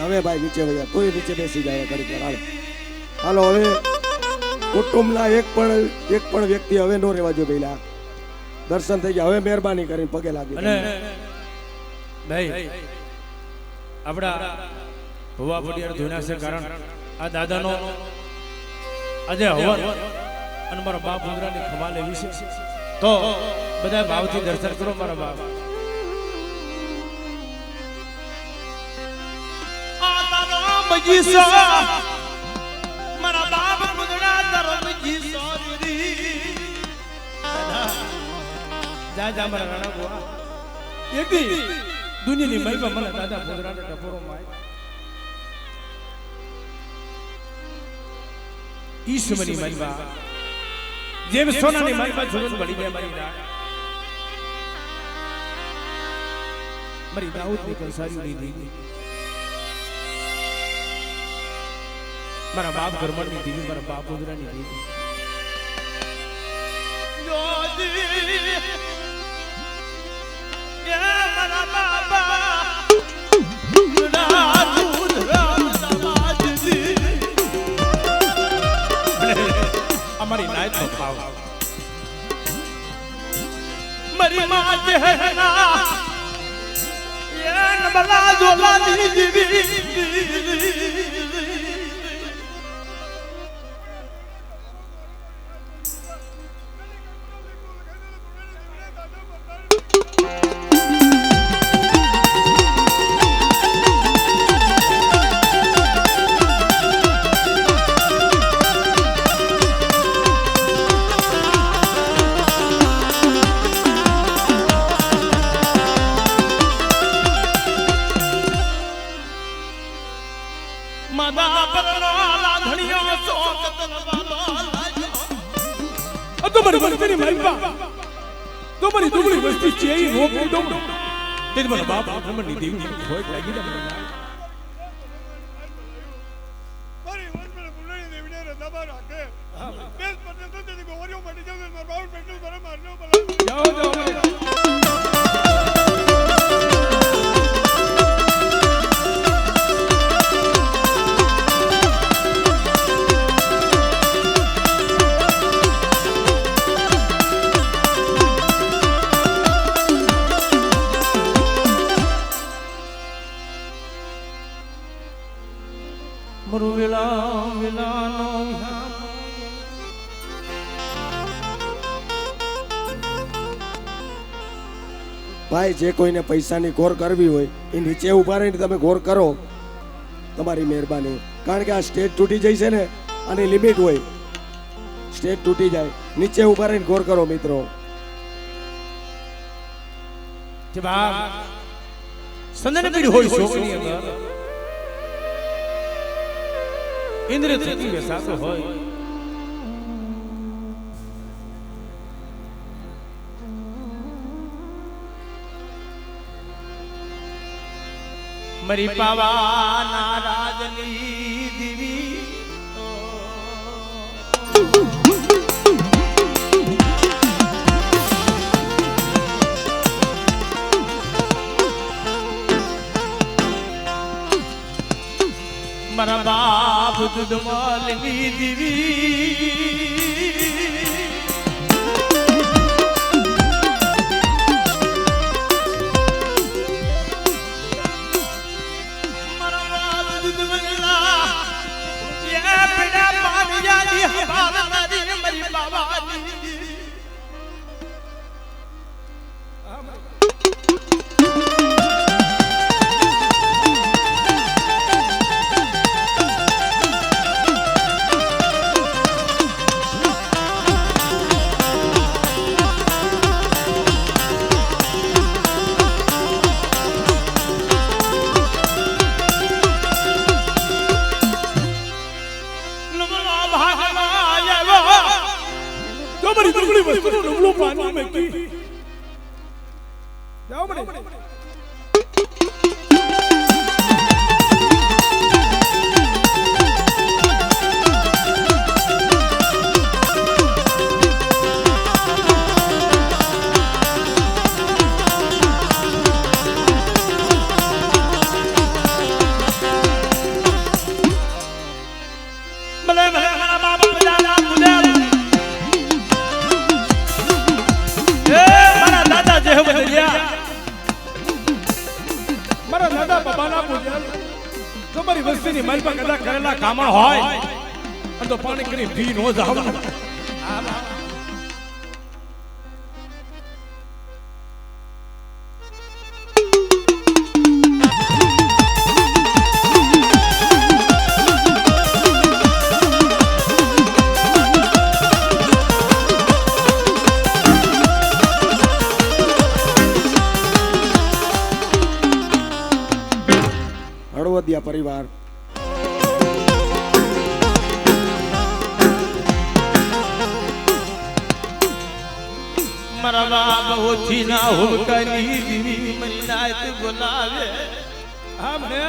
હવે ભાઈ નીચે વયા તોય નીચે બેસી જાય ઘડીક વાર હાલો હવે કુટુંબના એક પણ વ્યક્તિ હવે નો રહેવા જો પેલા દર્શન થઈ ગયા હવે મહેરબાની કરીને પગે લાગી અને ભાઈ આપડા ભવા પડિયાર ધોના છે કારણ આ દાદાનો આજે હવન અને મારા બાપ ઉંદરાની ખમા લેવી છે તો બધા ભાવથી દર્શન કરો મારા બાપ બગીચા મારા બાપ મુદડા ધરમ બગીચા જા જા મારા રાણા ગોવા એકી દુનિયાની મહિમા મને દાદા મુદડાના ટપોરો માય ઈશ્વરની મહિમા જેમ સોનાની મહિમા જોડે બળી ગયા મારી દાઉદની કંસારી લીધી મારા બાપ ગરમણની દીવી મારા બાપ ઉદરાની દીવી મારા બાપા અમારી નાયત નો ભાવ મારી માં જહેના યન બલા જોલાની દીવી તમારી દુબળી વસ્તી છે એ રોગ દો તે મને બાપ બ્રહ્મની દેવી હોય લાગી દે મને મારી વંશને પુરાણી દેવીને રદાબા રાખે બેસ પર તો તે ગોવરિયો મટી જાવ માર બાપ બેઠું કરે મારનો ભલા જાઓ જાઓ મરુ વિલા વિલાનો ભાઈ જે કોઈને પૈસાની ગોર કરવી હોય એ નીચે ઉભા રહીને તમે ગોર કરો તમારી મહેરબાની કારણ કે આ સ્ટેજ તૂટી જાય છે ને આની લિમિટ હોય સ્ટેજ તૂટી જાય નીચે ઉભા રહીને ગોર કરો મિત્રો જે બાપ સંદન પીડી હોય છોકરી અંદર ઇન્દ્ર થતી બેસાતો હોય મરી પાવાના રાજની દીવી મારા બાપ દૂધમાં લીધી દીવી बड़ी दुबली वस्तु डुबलो पानी में की जाओ बड़े મારા દાદા બાબાના પૂજન જો મારી વસ્તીની મારી પર કદા કરેલા કામણ હોય અને તો પાણી કરી પી નો જાવ હળવદિયા પરિવાર મારા બાપ ઓછી ના હોકની દીવી મની નાત બોલાવે આમ હે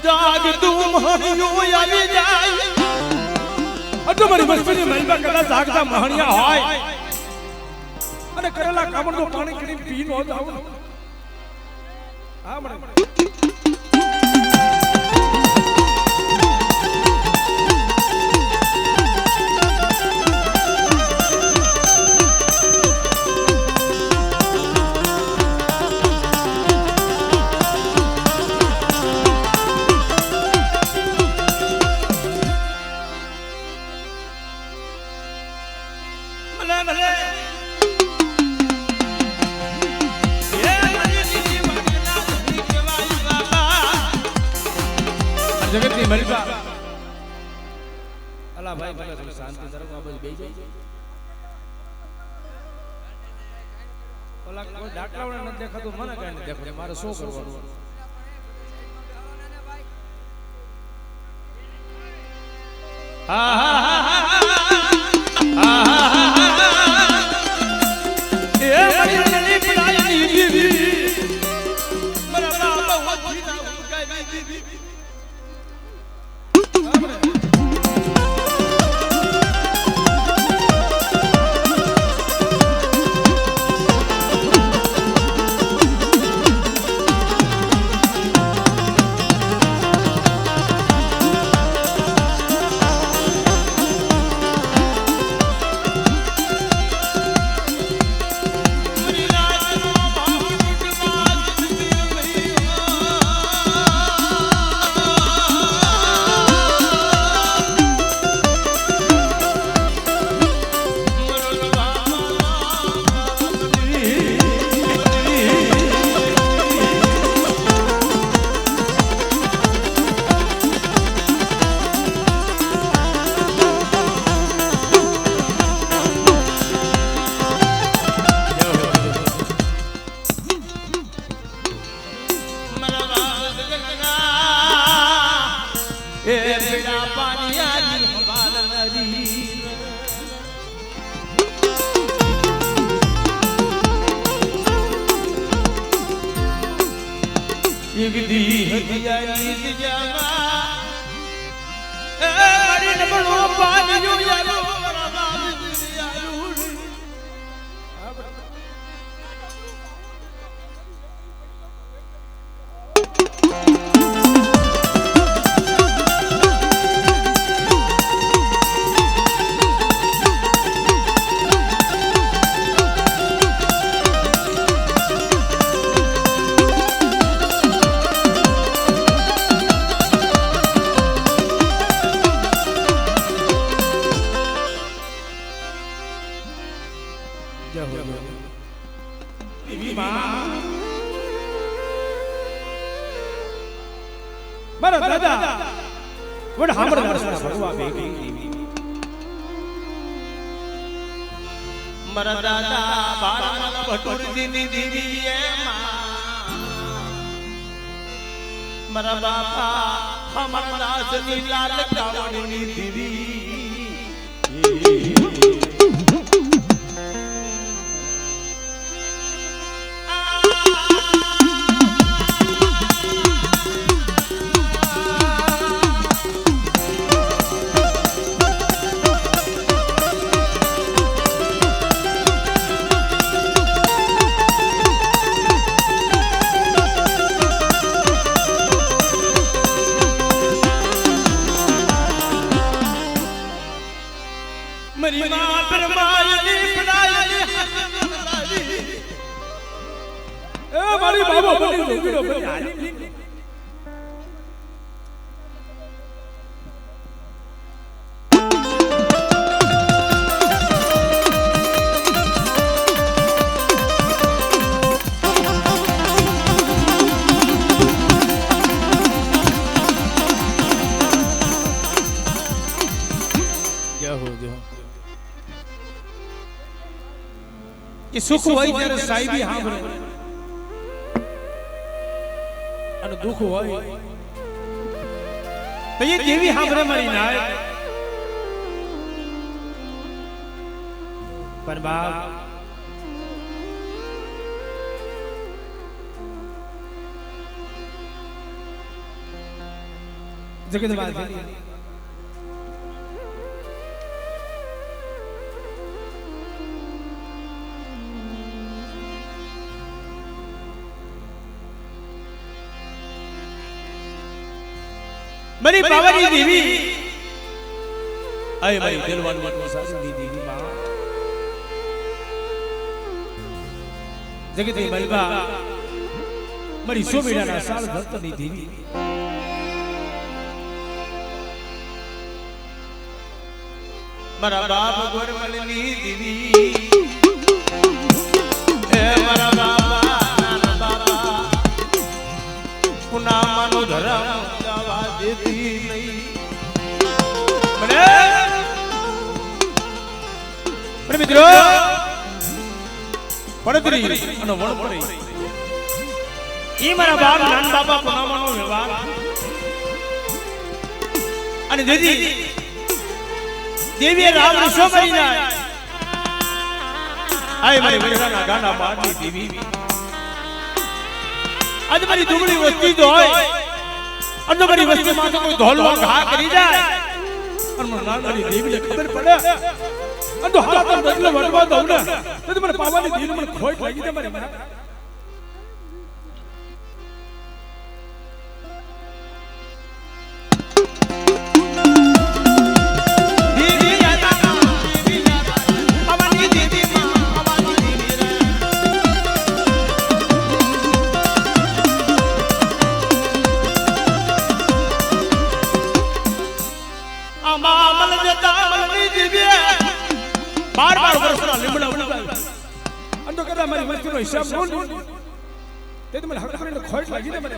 જાગ તું મહણિયો આવી જાય અટો મારી વસ્તીની મહિમા કદાચ જાગતા મહણિયા હોય અને કરેલા કામનો પાણી કરી પી નો જાવ હા મને જગતની મલિકા અલા ભાઈ મને થોડી શાંતિ ધરો આ બસ બેહી જાય ઓલા કોઈ ડાકલાવને ન દેખાતું મને કાઈ ન દેખાતું મારે શું કરવાનું હા હા હા એ મરી પડાઈ દીવી મારા બાબા ઓછી ના ઉકાઈ દીવી Murila જીગદી હદિયાની જગ્યામાં એ મારી નબળો પાડ્યો યારો મારા બાપ યારો મારા દાદા વડ હામરદાર ભગવા ભેગી મારા દાદા બારમલ ભટુરજીની દીદી એ મારા બાપા હમરદાસની લાલ કાવડની દીદી સુખ હોય ત્યારે સાહેબી સાંભળે અને દુઃખ હોય તો એ દેવી સાંભળે મારી નાય પણ બાપ જગત વાત મારી બાવાની દેવી આય મારી દિલવાન વાતનો સાસુની દેવી માં જગતે મલબા મારી સોમેડાના સાલ ભક્તની દેવી મારા બાપ ગોરમલની દેવી એ મારા બાપા નાના બાપા પુનામાનો ધરમ દેતી નહીં મને મિત્રો પડતરી અને વણપરી ઈ મારા બાપ નાના બાપા પુનામાનો વ્યવહાર અને દેદી દેવીએ રામ વિશ્વ કરી નાય આય મારી વૈરાના ગાના પાડની દેવી આજ મારી દુબળી વસ્તી તો હોય અને મારી વસ્તી માં કોઈ ધોલવા ઘા કરી જાય અને મને નાની દેવીને ખબર પડે અને તો હાથ બદલે વટવા દઉં ને તો મને પાવાની દેવી મને ખોટ લાગી દે મારી બાર વર્ષના લીમડા ઉડાવ્યા અને તો કદાચ મારી વસ્તીનો હિસાબ ન લે તે તો મને હક કરીને ખોટ લાગી દે મને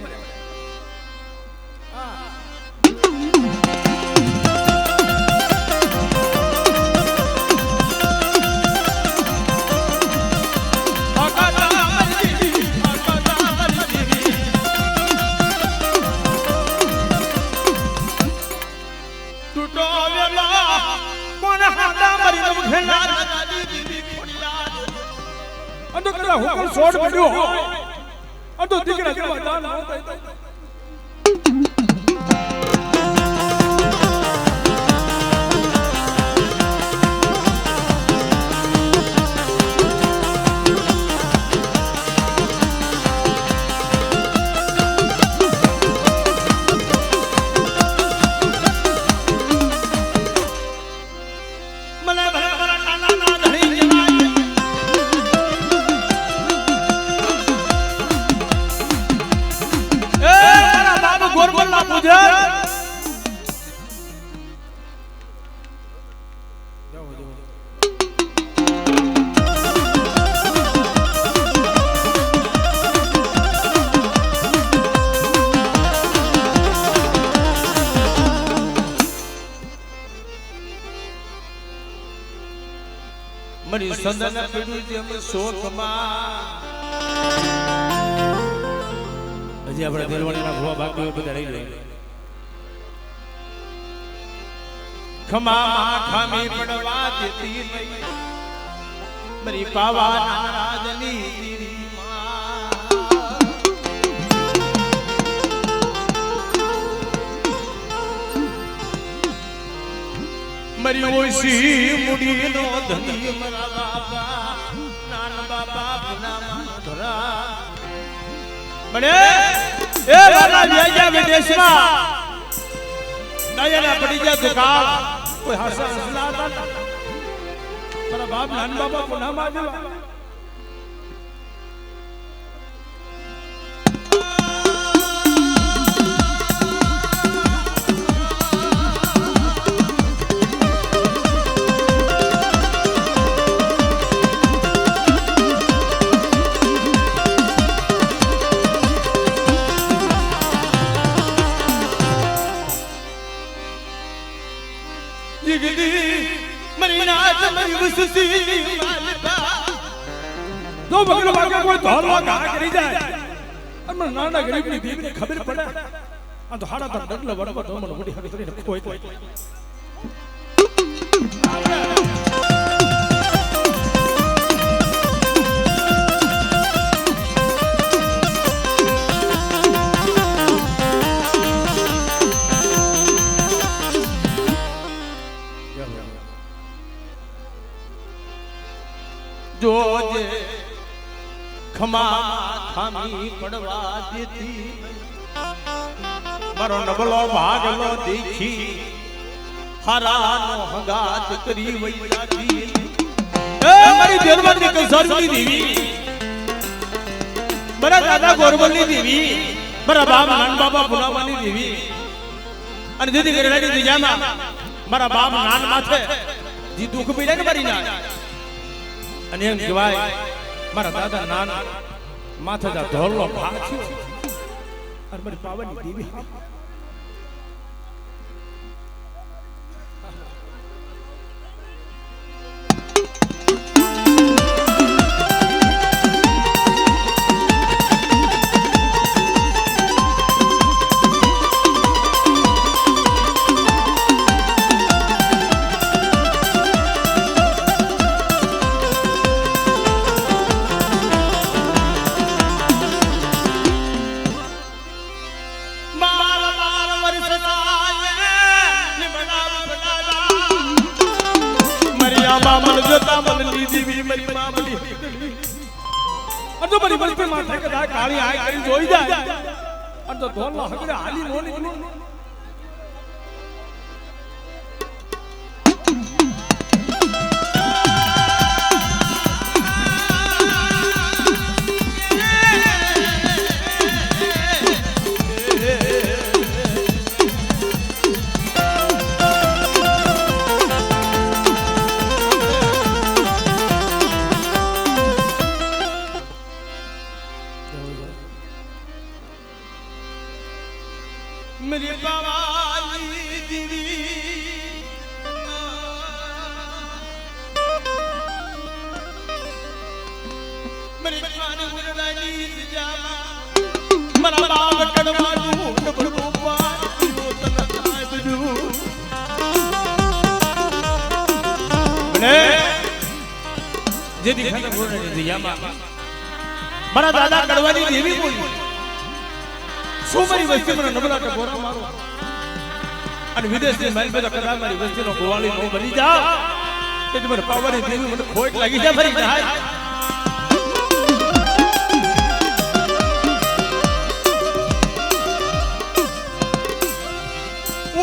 અડધો દીકરા જેવા દાન હોતા મરી સંદન પીડું જેમ શોકમાં હજી આપણે દેલવાણીના ભૂવા બાકી હોય બધા રહી જાય ખમા ખામી પડવા દેતી નહીં મરી પાવા નારાજની મરી ઓછી મુડીનો ધની મરા બાપા નાના બાપા પુના ધરા બને એ વાલા વ્યાજા વિદેશમાં નયના પડી જા દુકાળ કોઈ હાસા હસલા હતા તારા બાપ નાના બાપા પુના માં જેવા દો બગલ વાગે કોઈ ધોલવા ઘા કરી જાય અને નાના ગરીબની દીકરીને ખબર પડે આ તો હાડા તક ડગલા વડવા તો મને મોટી હાડી કરીને ખોઈ જોજે ખમા ખામી પડવા દેતી મારો નબળો ભાગલો દેખી હરાનો હંગાત કરી વઈ જાતી એ મારી દેવવાની કસરની દેવી મારા દાદા ગોરબલની દેવી મારા બાપ નાન બાબા પુનાવાની દેવી અને દીદી ગરેડી દીજામાં મારા બાપ નાન માથે જી દુખ પીડે ને મારી ના અને એમ કહેવાય મારા દાદા નાના માથે જા ધોલનો ભાગ છે અને મારી પાવાની દેવી મારી બસ્તી માથે કદા કાળી આય કરી જોઈ જાય અને તો ધોલનો હગડે હાલી નો નીકળો मेरी बावाली दीदी मेरी खाने गुरदानी जामा मरा बाप कड़वालू डबरूपा यो तनाय बजू बने जेदी खाने गुरदानी जामा મારા દાદા કડવાની દેવી બોલી શું મારી વસ્તી મને નબળા ટકોરા મારો અને વિદેશની મહેલ પર કદાચ મારી વસ્તીનો ગોવાળી નો બની જા તે મને પાવાની દેવી મને ખોટ લાગી જાય ફરી જાય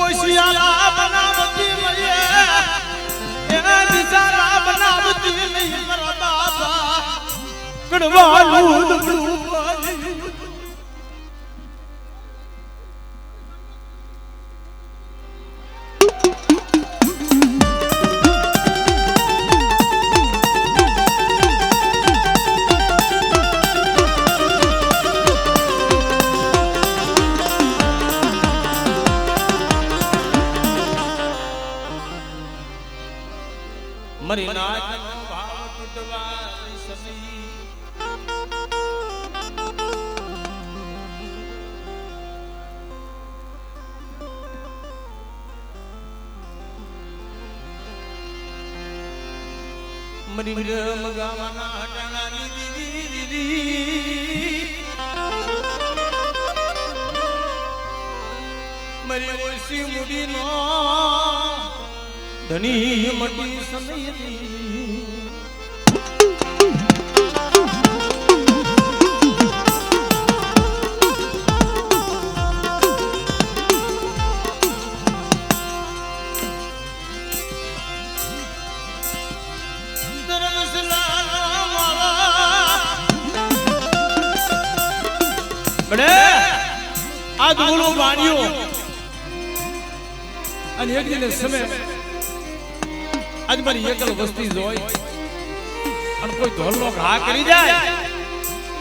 ઓશિયાલા બનાવતી મરે એ દિશારા બનાવતી નહીં મારા બાબા કડવાનું દબડું મરી નાચનો ભાવ તૂટવા સમી મરી વિરમ ગાવાના હટાણાની દીદી મરી ઓછી મુડીનો ધની મટી સમયની આ દોલો બાણ્યો અને એક દિને સમય આજ મારી એકલ વસ્તી જોઈ અને કોઈ ઢોલનો ઘા કરી જાય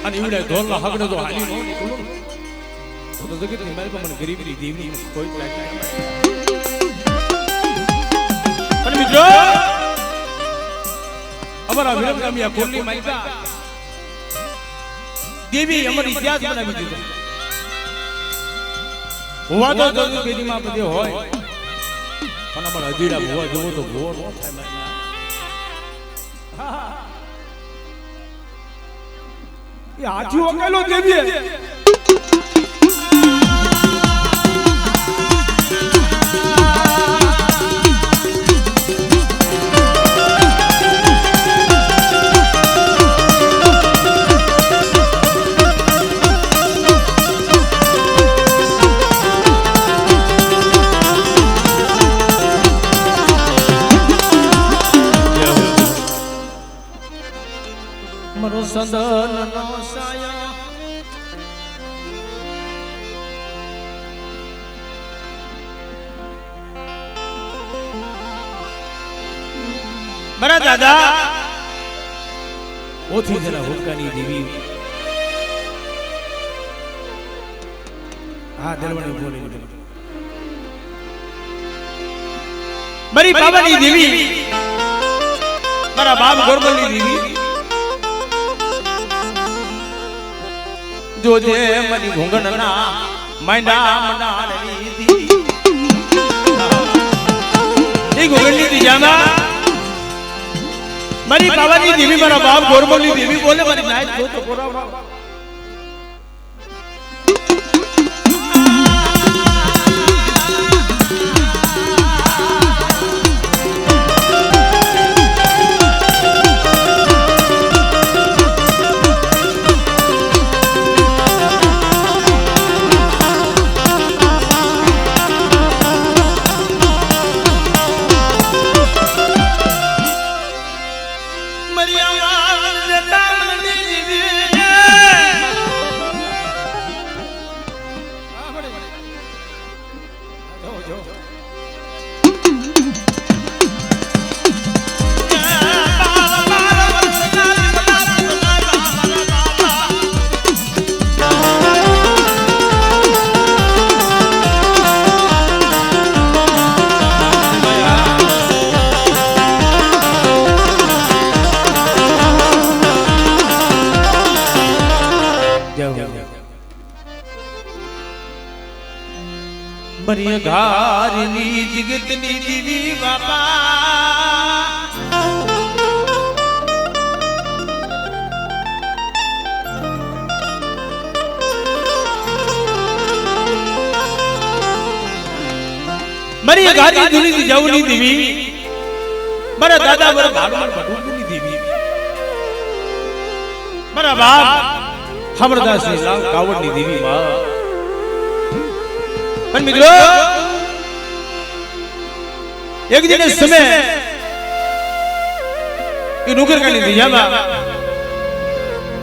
અને ઈવડે ઢોલનો હગડે તો હાલી નો નીકળું તો જગતની મારી પર મને ગરીબની દેવની કોઈ લાગે અને મિત્રો અમારા વિરમગામિયા કોરની માલિકા દેવી અમારી ઇતિહાસ બનાવી દીધો હોવા તો જગત પેઢીમાં બધે હોય પણ અમારે અજીડા ભૂવા જવો તો ભૂવો ન થાય એ હાથી ઓકેલો દેવી મરો સદન નો સાયા મારા દાદા ઓથી જરા હુક્કાની દેવી હા દરવાણી બોલી મારી બાબાની દેવી મારા બાપ ગોરબલની દેવી જોજે મની ઘૂંઘણના માંડા મંડાણની દી એ ઘૂંઘણની દિજામાં મારી બાબાની દેવી મારા બાપ ગોરબલની દેવી બોલે મારી નાયક જો તો કોરાવા મરી ઘારની જગતની દીવી બાપા મારી ગાદી દુની જવની દેવી મારા દાદા મારા ભાગમાં ભગવાનની દેવી મારા બાપ હમરદાસની લાલ કાવડની દેવી માં પણ મિત્રો એક દિન સમય એ નુગરકાની દિશામાં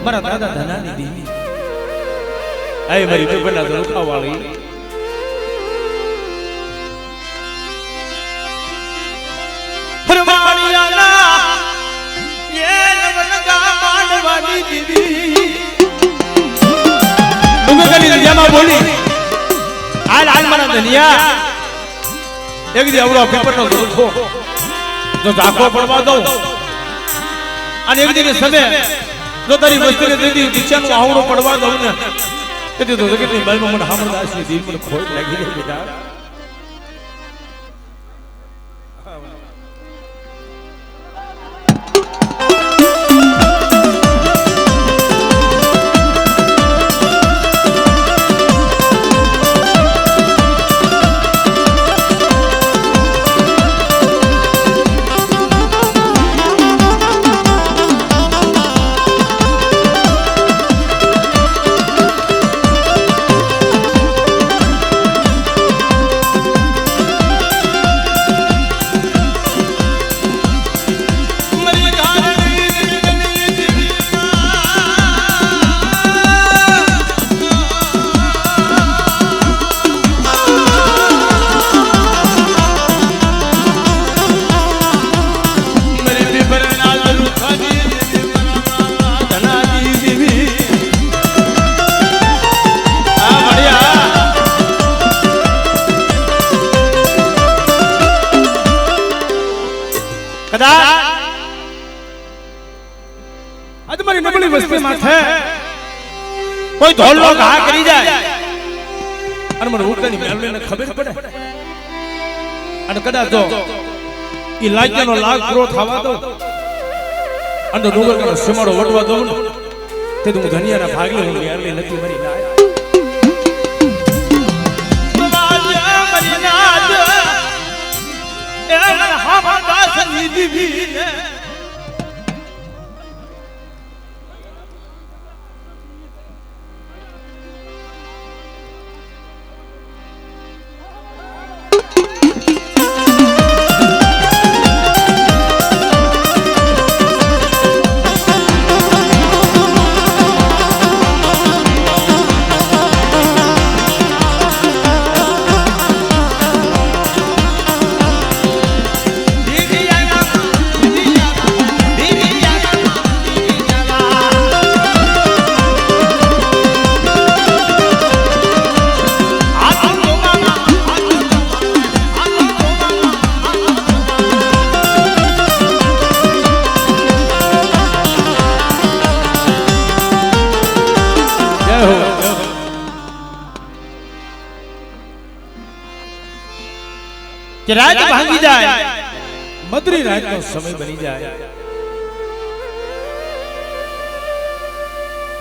મારા દાદા ધનાની દેવી આય મારી જબરના ધોખા વાળી ફરમાણિયાના એ નવનગા માંડવાની દેવી નુગરકાની દિશામાં બોલી હાલ હાલ મારા ધનિયા એક દી આવડો પેપરનો ધોખો જો ઝાંખો પડવા દઉં અને એક દિન સમય જો તારી વસ્તીને દીધી દીક્ષાનું આવડો પડવા દઉં ને તેથી તો જગતની બાલમાં મને હમરદાસની દિલ મને ખોટ લાગી ગઈ બેટા કોઈ ધોલનો ઘા કરી જાય અને મને ઉડતાની મેલને ખબર પડે અને કદાચ જો ઈ લાગ્યાનો લાગ પૂરો થવા દો અને ડુંગરનો સીમાડો વટવા દો તે હું ધનિયાના ભાગલે હું મેલને નથી મરી ના કે રાત ભાંગી જાય મધરી રાતનો સમય બની જાય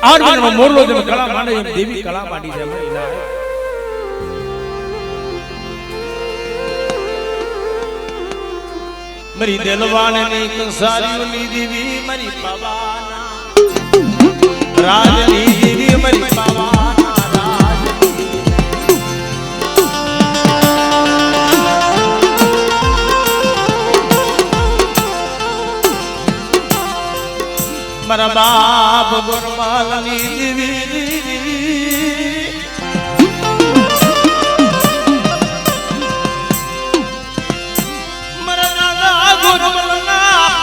આર મનનો મોરલો જેમ કળા માંડે એમ દેવી કળા માંડી જાય મારી ના મારી દિલવાનની કંસારીઓની દેવી મારી પાવાના રાજની દેવી મારી પાવાના મારા બાપ ગુરમાલની દેવી મારા દાદા ગુરમાલના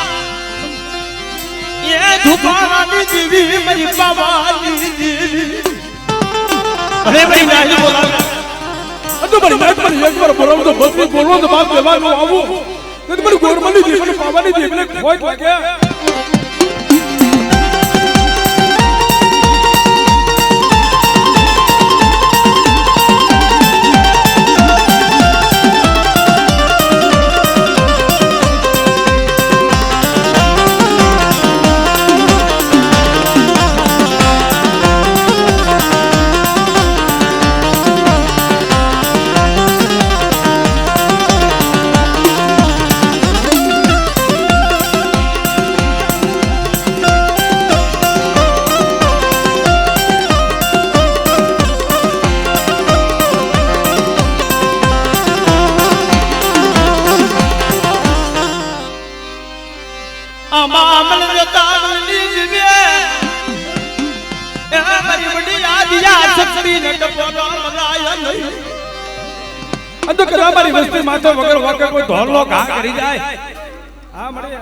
એ ધુપાવાની દેવી મારી બાવાની દેવી અરે ભાઈ નાહી બોલાવે તો મારી નાક પર એકવાર બોલાવો તો બસ બોલવો તો બાપ લેવાનું આવું તો મારી ગુરમાલની દેવી પાવાની દેવીને ખોટ લાગ્યા યા શક્તિ ન ટપોનો મરાય નહીં આ તો કદા મારી વસ્તી માથે વગર વાકે કોઈ ઢોલનો ઘા કરી જાય હા મળે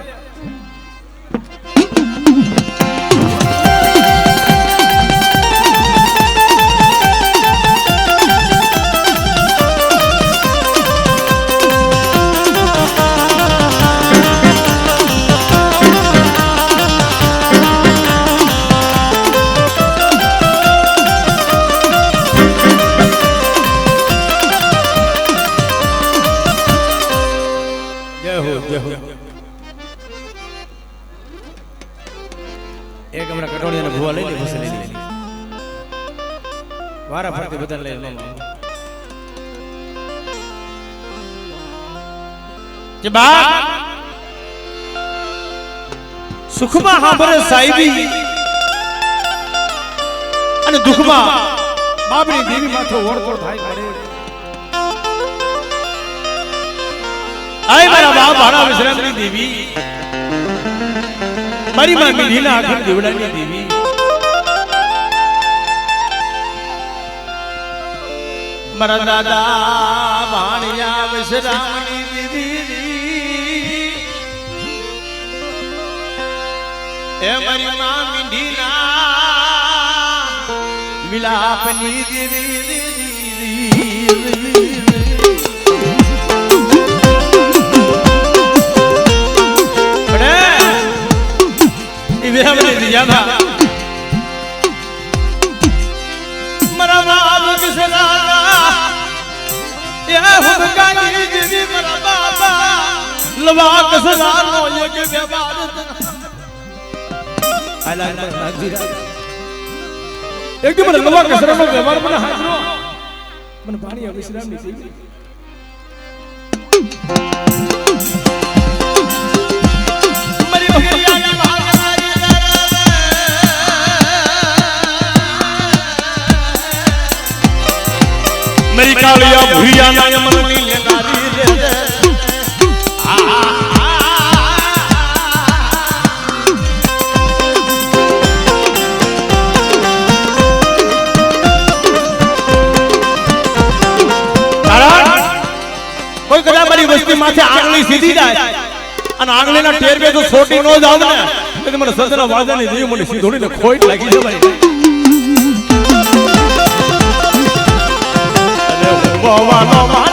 એક હમણાં કટોળી અને ભૂવા લઈ લે પછી લઈ લે વારા ફરતી બધા લઈ લે કે બા સુખમાં હાંભરે સાહેબી અને દુઃખમાં બાપની દેવી માથે ઓળતો થાય પડે આય મારા બાપ ભાડા વિશ્રામની દેવી મારી માં મીઠીના આખર દેવડાની દેવી મારા દાદા ભાણિયા વિશ્રામની દેવી એ મારી માં મીઠીના વિલાપની દેવી વિરામની દિયાના મરા બાપ કિસલાના એ હુદકાની દીદી મરા બાપા લવા કિસલાનો એક વ્યવહાર આલા નાગજીરા એકદમ લવા કસરાનો વ્યવહાર મને હાજરો મને પાણી વિશ્રામની દેવી मेरी कालिया भूरिया ना यमनी लेनारी रे કોઈ કદા મારી વસ્તી માથે આંગળી સીધી જાય અને આંગળીના ટેરવે જો છોટી નો જાવ ને તો મને સસરા વાજાની દેવી મને સીધોડીને ખોટ લાગી જવાય ભવાનો